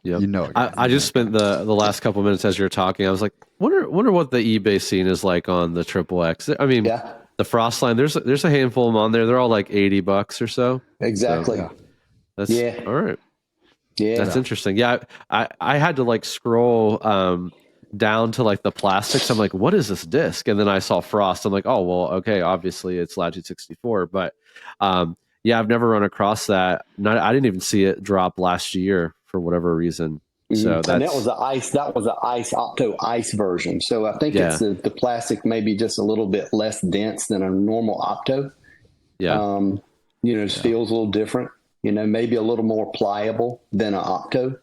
Yep. I just spent the last couple of minutes as you're talking. I was like, wonder what the eBay scene is like on the XXX. I mean, the Frostline. There's a handful of them on there. They're all like $80 or so. Exactly. So, that's all right. Yeah, that's interesting. Yeah, I had to like scroll down to like the plastics. I'm like, what is this disc? And then I saw Frost. I'm like, oh well, okay, obviously it's Latitude 64. But yeah, I've never run across that. I didn't even see it drop last year for whatever reason. So and that was the ice. That was the ice opto ice version. So I think it's the plastic maybe just a little bit less dense than a normal opto. Yeah, it feels a little different. Maybe a little more pliable than an opto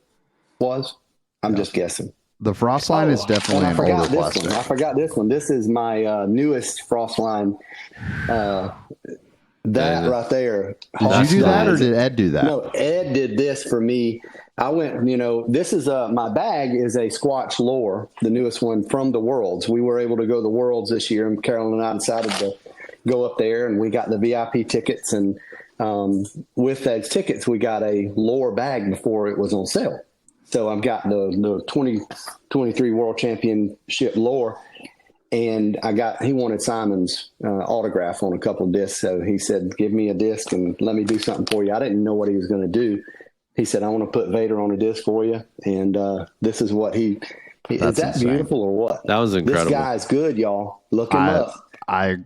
was. I'm just guessing. The Frostline is definitely an older plastic. I forgot this one. This is my newest Frostline. That right there. Did you do that, or did Ed do that? No, Ed did this for me. I went, this is my bag is a Squatch Lore, the newest one from the Worlds. We were able to go to the Worlds this year, and Carolyn and I decided to go up there, and we got the VIP tickets, and with those tickets, we got a Lore bag before it was on sale. So I've got the 2023 World Championship Lore, and he wanted Simon's autograph on a couple of discs. So he said, give me a disc and let me do something for you. I didn't know what he was going to do. He said, I want to put Vader on a disc for you. And this is what is that insane. Beautiful or what? That was incredible. This guy's good, y'all. Look him up. I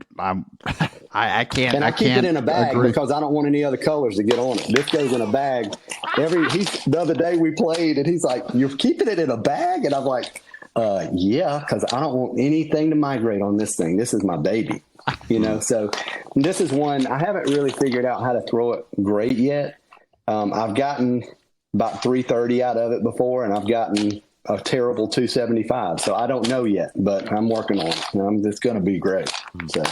can't. And I keep it in a bag because I don't want any other colors to get on it. This goes in a bag. The other day we played, and he's like, "You're keeping it in a bag?" And I'm like, "Yeah, because I don't want anything to migrate on this thing. This is my baby, So this is one I haven't really figured out how to throw it great yet. I've gotten about 330 out of it before, and I've gotten a terrible 275. So I don't know yet, but I'm working on it. It's going to be great. So.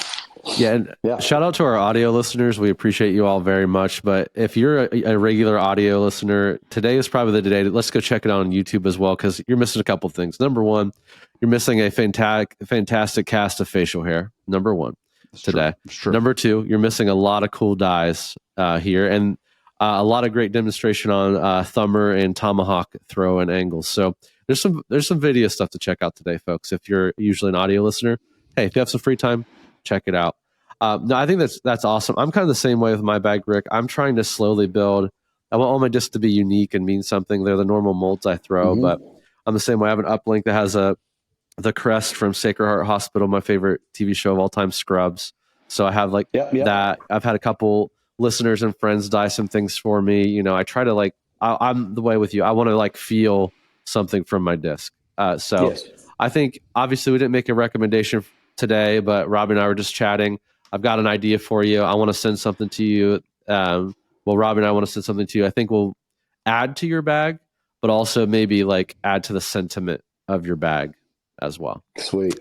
Yeah, and shout out to our audio listeners. We appreciate you all very much. But if you're a regular audio listener, today is probably the day. Let's go check it out on YouTube as well, because you're missing a couple of things. Number one, you're missing a fantastic cast of facial hair. Number one, today. True. Number two, you're missing a lot of cool dies here, and a lot of great demonstration on thumber and tomahawk throw and angles. So there's some video stuff to check out today, folks. If you're usually an audio listener, hey, if you have some free time, check it out. No, I think that's awesome. I'm kind of the same way with my bag, Rick. I'm trying to slowly build. I want all my discs to be unique and mean something. They're the normal molds I throw, but I'm the same way. I have an uplink that has the crest from Sacred Heart Hospital, my favorite TV show of all time, Scrubs. So I have like that. I've had a couple listeners and friends dye some things for me. You know, I try to like, I'm the way with you. I want to like feel something from my disc. So I think obviously we didn't make a recommendation today, but Robbie and I were just chatting. I've got an idea for you. I want to send something to you. Well, Robbie and I want to send something to you. I think we'll add to your bag, but also maybe like add to the sentiment of your bag as well. Sweet.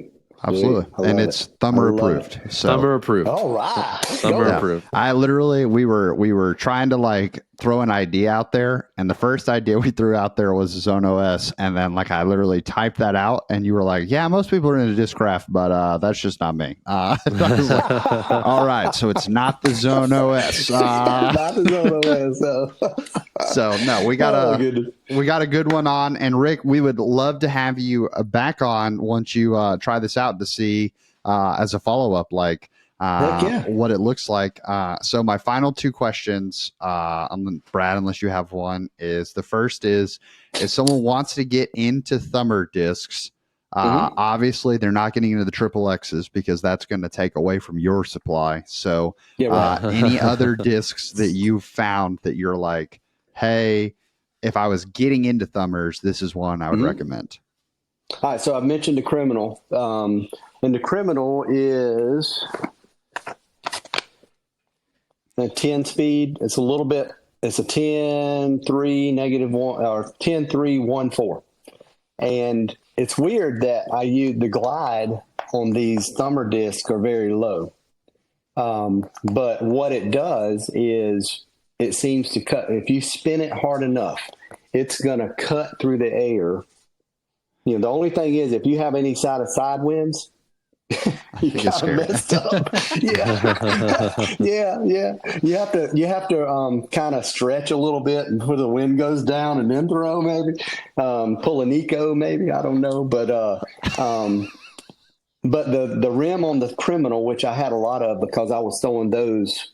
Absolutely. And it's Thumber approved. So Thumber approved. All right. Thumber approved. I literally, we were trying to like throw an idea out there. And the first idea we threw out there was Zone OS. And then like, I literally typed that out and you were like, yeah, most people are into Discraft, but that's just not me. I was like, all right. So it's not the Zone OS. Not the Zone OS. So no, we got a good one on. And Rick, we would love to have you back on once you try this out to see as a follow-up, like what it looks like. So my final two questions, Brad, unless you have one, is the first is if someone wants to get into Thumber discs, obviously they're not getting into the triple X's because that's going to take away from your supply. So any other discs that you've found that you're like, hey, if I was getting into Thumbers, this is one I would recommend. All right, so I've mentioned the Criminal, and the Criminal is a 10 speed. It's a little bit. It's a 10-3 -1 or 10-3 1-4, and it's weird that I use the glide on these Thumber discs are very low, but what it does is it seems to cut. If you spin it hard enough, it's going to cut through the air. You know, the only thing is if you have any side winds, you got messed up. yeah. You have to kind of stretch a little bit before the wind goes down and then throw maybe. Pull an eco maybe, I don't know. But the rim on the Criminal, which I had a lot of because I was throwing those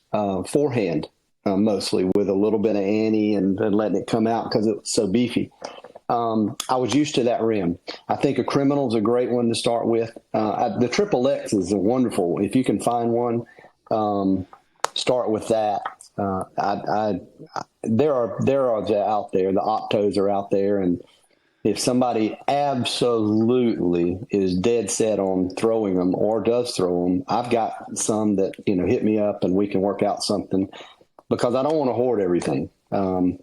forehand mostly with a little bit of Annie and letting it come out because it was so beefy. I was used to that rim. I think a Criminal is a great one to start with. The Triple X is wonderful. If you can find one, start with that. There are out there. The Optos are out there, and if somebody absolutely is dead set on throwing them or does throw them, I've got some that hit me up and we can work out something because I don't want to hoard everything. I don't,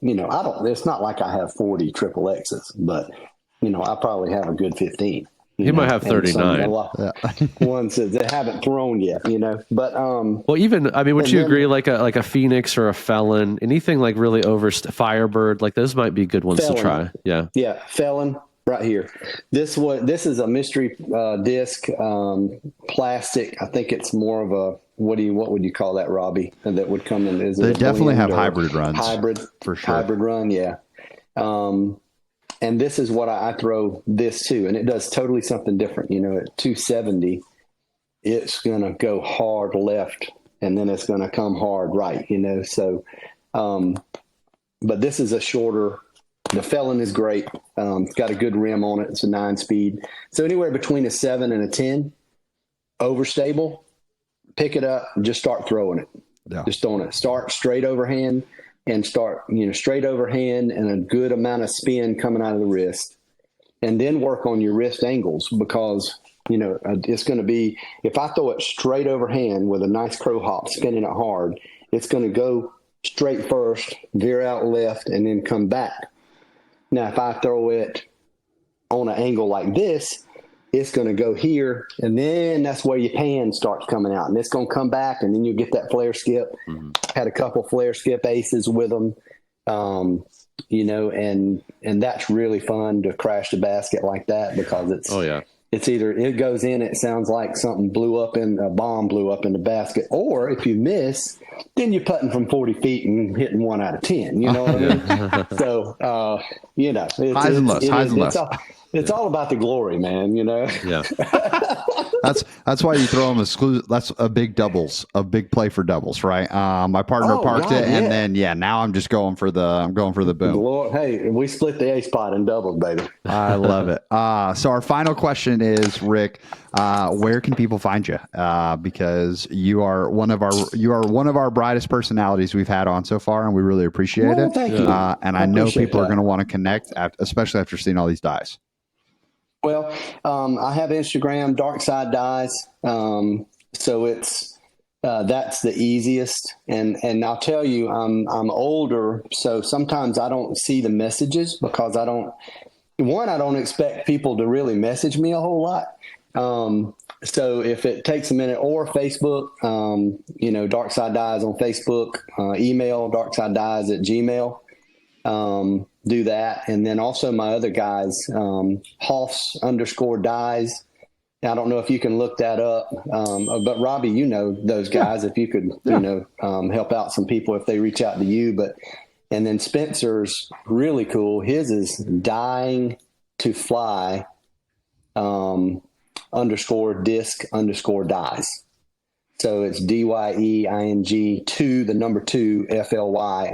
it's not like I have 40 triple X's, but I probably have a good 15. You might have 39. Ones that haven't thrown yet, but, well, even, I mean, would you agree like a Phoenix or a Felon, anything like really Firebird, like those might be good ones to try. Yeah. Yeah. Felon right here. This is a mystery, disc, plastic. I think it's more of a, what would you call that, Robbie? That would come in. Is they definitely have hybrid runs. Hybrid for sure. Hybrid run, yeah. And this is what I throw this too, and it does totally something different. At 270, it's gonna go hard left, and then it's gonna come hard right. So, but this is a shorter. The Felon is great. It's got a good rim on it. It's a 9-speed, so anywhere between a 7 and a 10, overstable. Pick it up and just start throwing it. Yeah. Just throwing it. Start straight overhand and start, straight overhand and a good amount of spin coming out of the wrist. And then work on your wrist angles because, it's going to be, if I throw it straight overhand with a nice crow hop, spinning it hard, it's going to go straight first, veer out left, and then come back. Now, if I throw it on an angle like this, it's going to go here, and then that's where your pan starts coming out, and it's going to come back, and then you get that flare skip. Had a couple flare skip aces with them, and that's really fun to crash the basket like that because it's either it goes in, it sounds like something a bomb blew up in the basket, or if you miss, then you're putting from 40 feet and hitting 1 out of 10. You know what I mean? So, Highs and lows. It's all about the glory, man. Yeah. That's why you throw them exclusive. That's a big play for doubles, right? My partner parked it, and then now I'm just going for the boom. Lord, hey, we split the A spot in doubles, baby. I love it. So our final question is, Rick, where can people find you? Because you are one of our brightest personalities we've had on so far, and we really appreciate it. Thank you. And I know people are going to want to connect, especially after seeing all these dies. Well, I have Instagram, Dark Side Dies. So it's that's the easiest. And I'll tell you, I'm older, so sometimes I don't see the messages because I don't expect people to really message me a whole lot. So if it takes a minute, or Facebook, Dark Side Dies on Facebook, email darksidedies@gmail.com. Do that. And then also my other guys, Hoffs_dies. I don't know if you can look that up. But Robbie, those guys, if you could, help out some people if they reach out to you. And then Spencer's really cool. His is dying to fly, _disc_dies. So it's DYEING2 FLY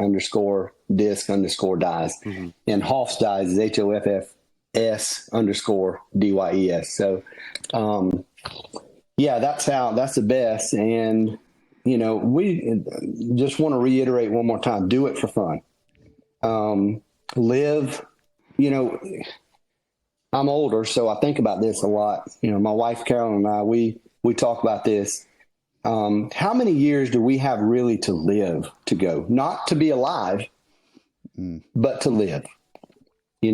_disc_dies. Mm-hmm. And Hoffs Dies is HOFFS_DYES. So, that's the best. And, we just want to reiterate one more time, do it for fun. Live, I'm older, so I think about this a lot. My wife, Carolyn, and I, we talk about this. How many years do we have really to live, to go? Not to be alive, but to live. We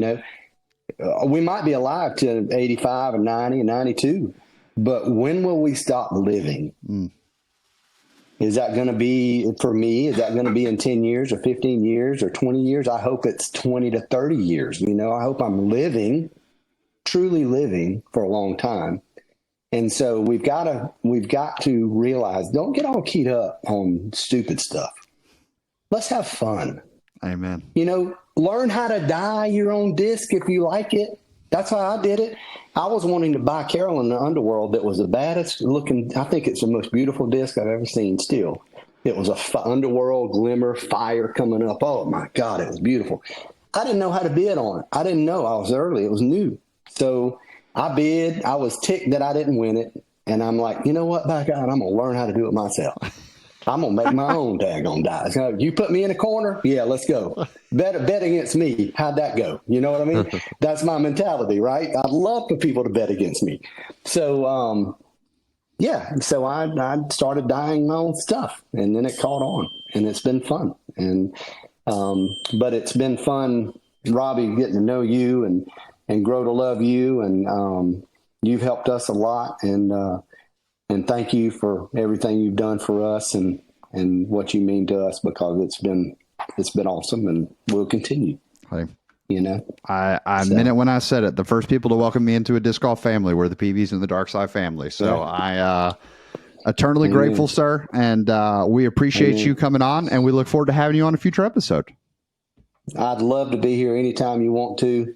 might be alive to 85 and 90 and 92, but when will we stop living? Is that going to be, for me, is that going to be in 10 years or 15 years or 20 years? I hope it's 20 to 30 years. I hope I'm truly living for a long time. And so we've got to realize, don't get all keyed up on stupid stuff. Let's have fun. Amen. Learn how to dye your own disc if you like it. That's how I did it. I was wanting to buy Carolyn the Underworld that was the baddest looking. I think it's the most beautiful disc I've ever seen still. It was a Underworld glimmer fire coming up. Oh my God, it was beautiful. I didn't know how to bid on it. I didn't know. I was early. It was new. So I bid. I was ticked that I didn't win it. And I'm like, you know what, by God, I'm going to learn how to do it myself. I'm going to make my own daggone dice. You put me in a corner? Yeah, let's go. Bet against me. How'd that go? You know what I mean? That's my mentality, right? I'd love for people to bet against me. So, so I started dyeing my own stuff, and then it caught on, and it's been fun. And but it's been fun, Robbie, getting to know you and grow to love you, and you've helped us a lot, and thank you for everything you've done for us and what you mean to us, because it's been awesome, and we'll continue. Hey. I meant it when I said it. The first people to welcome me into a disc golf family were the PVs and the Dark Side family. So I eternally grateful, sir. And we appreciate you coming on, and we look forward to having you on a future episode. I'd love to be here anytime you want to.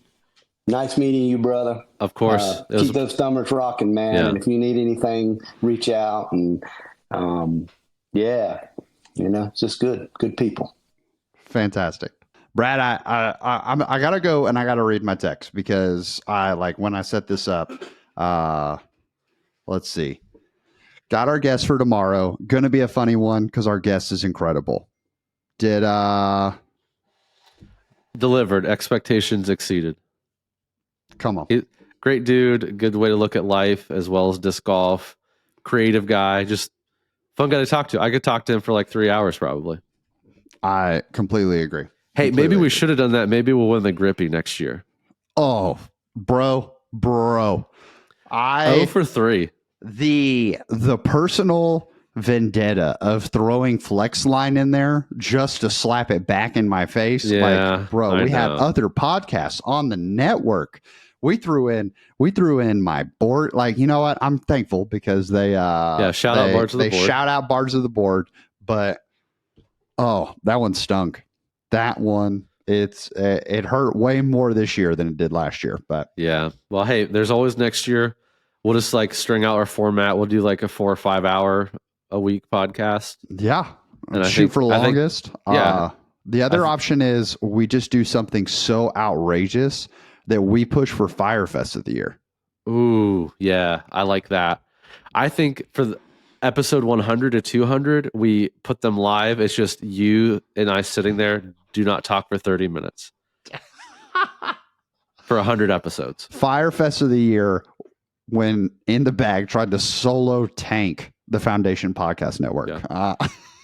Nice meeting you, brother. Of course. Keep those thumbers rocking, man. Yeah. And if you need anything, reach out. And it's just good people. Fantastic. Brad, I gotta go, and I gotta read my text, because when I set this up, let's see. Got our guest for tomorrow. Gonna be a funny one because our guest is incredible. Delivered. Expectations exceeded. Come on. Great dude. Good way to look at life as well as disc golf. Creative guy. Just fun guy to talk to. I could talk to him for like 3 hours probably. I completely agree. Hey, maybe we should have done that. Maybe we'll win the Grippy next year. Oh, bro. 0 for 3. The personal vendetta of throwing flex line in there just to slap it back in my face. Yeah, we have other podcasts on the network we threw in my board. Like, you know what? I'm thankful because they shout out bars of the board. Shout out bars of the board, but that one stunk. That one, it hurt way more this year than it did last year. But yeah, well, hey, there's always next year. We'll just like string out our format. We'll do like a 4 or 5 hour a week podcast. Yeah, and shoot for longest. The other option is we just do something so outrageous that we push for Firefest of the year. Ooh, yeah, I like that. I think for the episode 100 to 200, we put them live. It's just you and I sitting there, do not talk for 30 minutes. For 100 episodes. Firefest of the year, when In the Bag tried to solo tank the Foundation Podcast Network.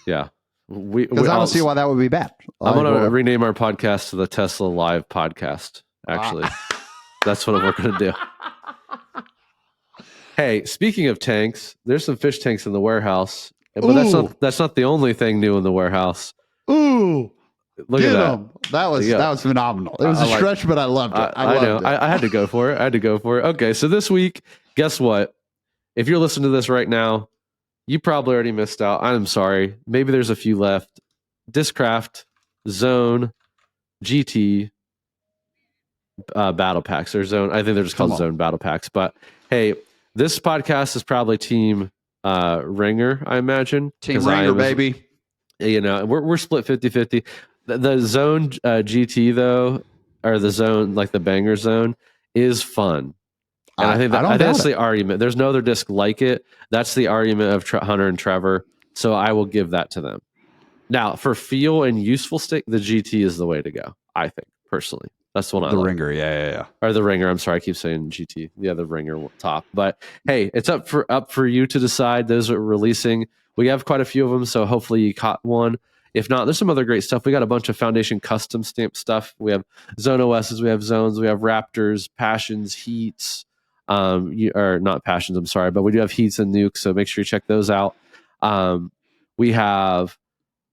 Yeah. Because I don't see why that would be bad. I'm going to rename our podcast to the Tesla Live Podcast, actually. That's what we're going to do. Hey, speaking of tanks, there's some fish tanks in the warehouse. But that's not the only thing new in the warehouse. Ooh. Look at that. That was phenomenal. It was a stretch, but I loved it. I know. I had to go for it. Okay, so this week, guess what? If you're listening to this right now, you probably already missed out. I'm sorry. Maybe there's a few left. Discraft, Zone, GT, battle packs. Or Zone. I think they're just called Zone battle packs. But hey, this podcast is probably Team Ringer, I imagine. Team Ringer, baby. You know, we're split 50-50. The Zone GT though, or the Zone, like the Banger Zone, is fun. And I think that's the argument. There's no other disc like it. That's the argument of Hunter and Trevor. So I will give that to them. Now, for feel and useful stick, the GT is the way to go. I think personally, that's the one I like. Ringer, yeah. Or the Ringer. I'm sorry, I keep saying GT. Yeah, the Ringer top. But hey, it's up for you to decide. Those are releasing. We have quite a few of them, so hopefully you caught one. If not, there's some other great stuff. We got a bunch of Foundation custom stamp stuff. We have Zone OSs, we have Zones, we have Raptors, Passions, Heats. Or not Passions, I'm sorry, but we do have Heats and Nukes, so make sure you check those out. We have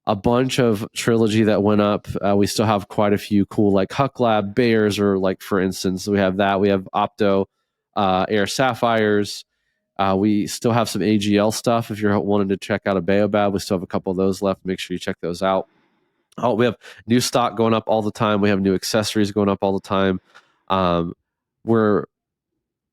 a bunch of Trilogy that went up. We still have quite a few cool, like Huck Lab Bears, or like, for instance, we have that. We have Opto Air Sapphires. We still have some AGL stuff. If you're wanting to check out a Baobab, we still have a couple of those left. Make sure you check those out. Oh, we have new stock going up all the time. We have new accessories going up all the time. We're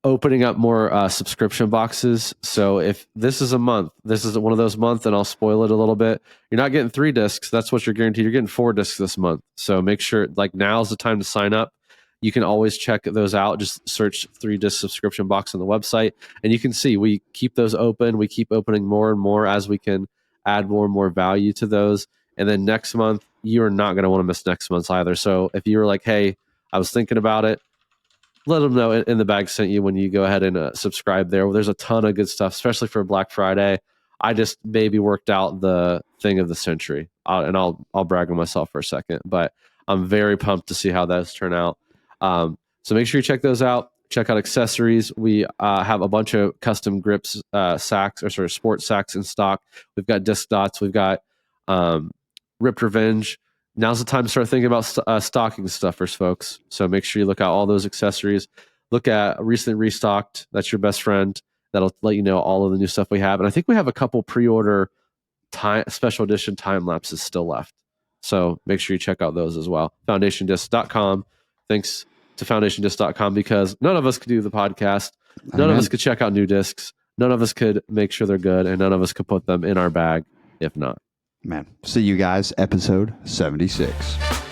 opening up more subscription boxes. So if this is a month, this is one of those months, and I'll spoil it a little bit. You're not getting 3 discs. That's what you're guaranteed. You're getting 4 discs this month. So make sure, like, now's the time to sign up. You can always check those out. Just search 3 disc subscription box on the website, and you can see we keep those open. We keep opening more and more as we can add more and more value to those. And then next month, you're not going to want to miss next month's either. So if you were like, hey, I was thinking about it, let them know In the Bag sent you when you go ahead and subscribe there. There's a ton of good stuff, especially for Black Friday. I just maybe worked out the thing of the century, and I'll brag on myself for a second, but I'm very pumped to see how those turn out. So make sure you check those out. Check out accessories. We have a bunch of custom grips, sacks, or sort of sports sacks in stock. We've got disc dots. We've got Ripped Revenge. Now's the time to start thinking about stocking stuffers, folks. So make sure you look out all those accessories. Look at recently restocked. That's your best friend. That'll let you know all of the new stuff we have. And I think we have a couple pre-order special edition time lapses still left. So make sure you check out those as well. FoundationDisc.com. Thanks to FoundationDisc.com, because none of us could do the podcast. None of us could check out new discs. None of us could make sure they're good, and none of us could put them in our bag if not. Man, see you guys, episode 76.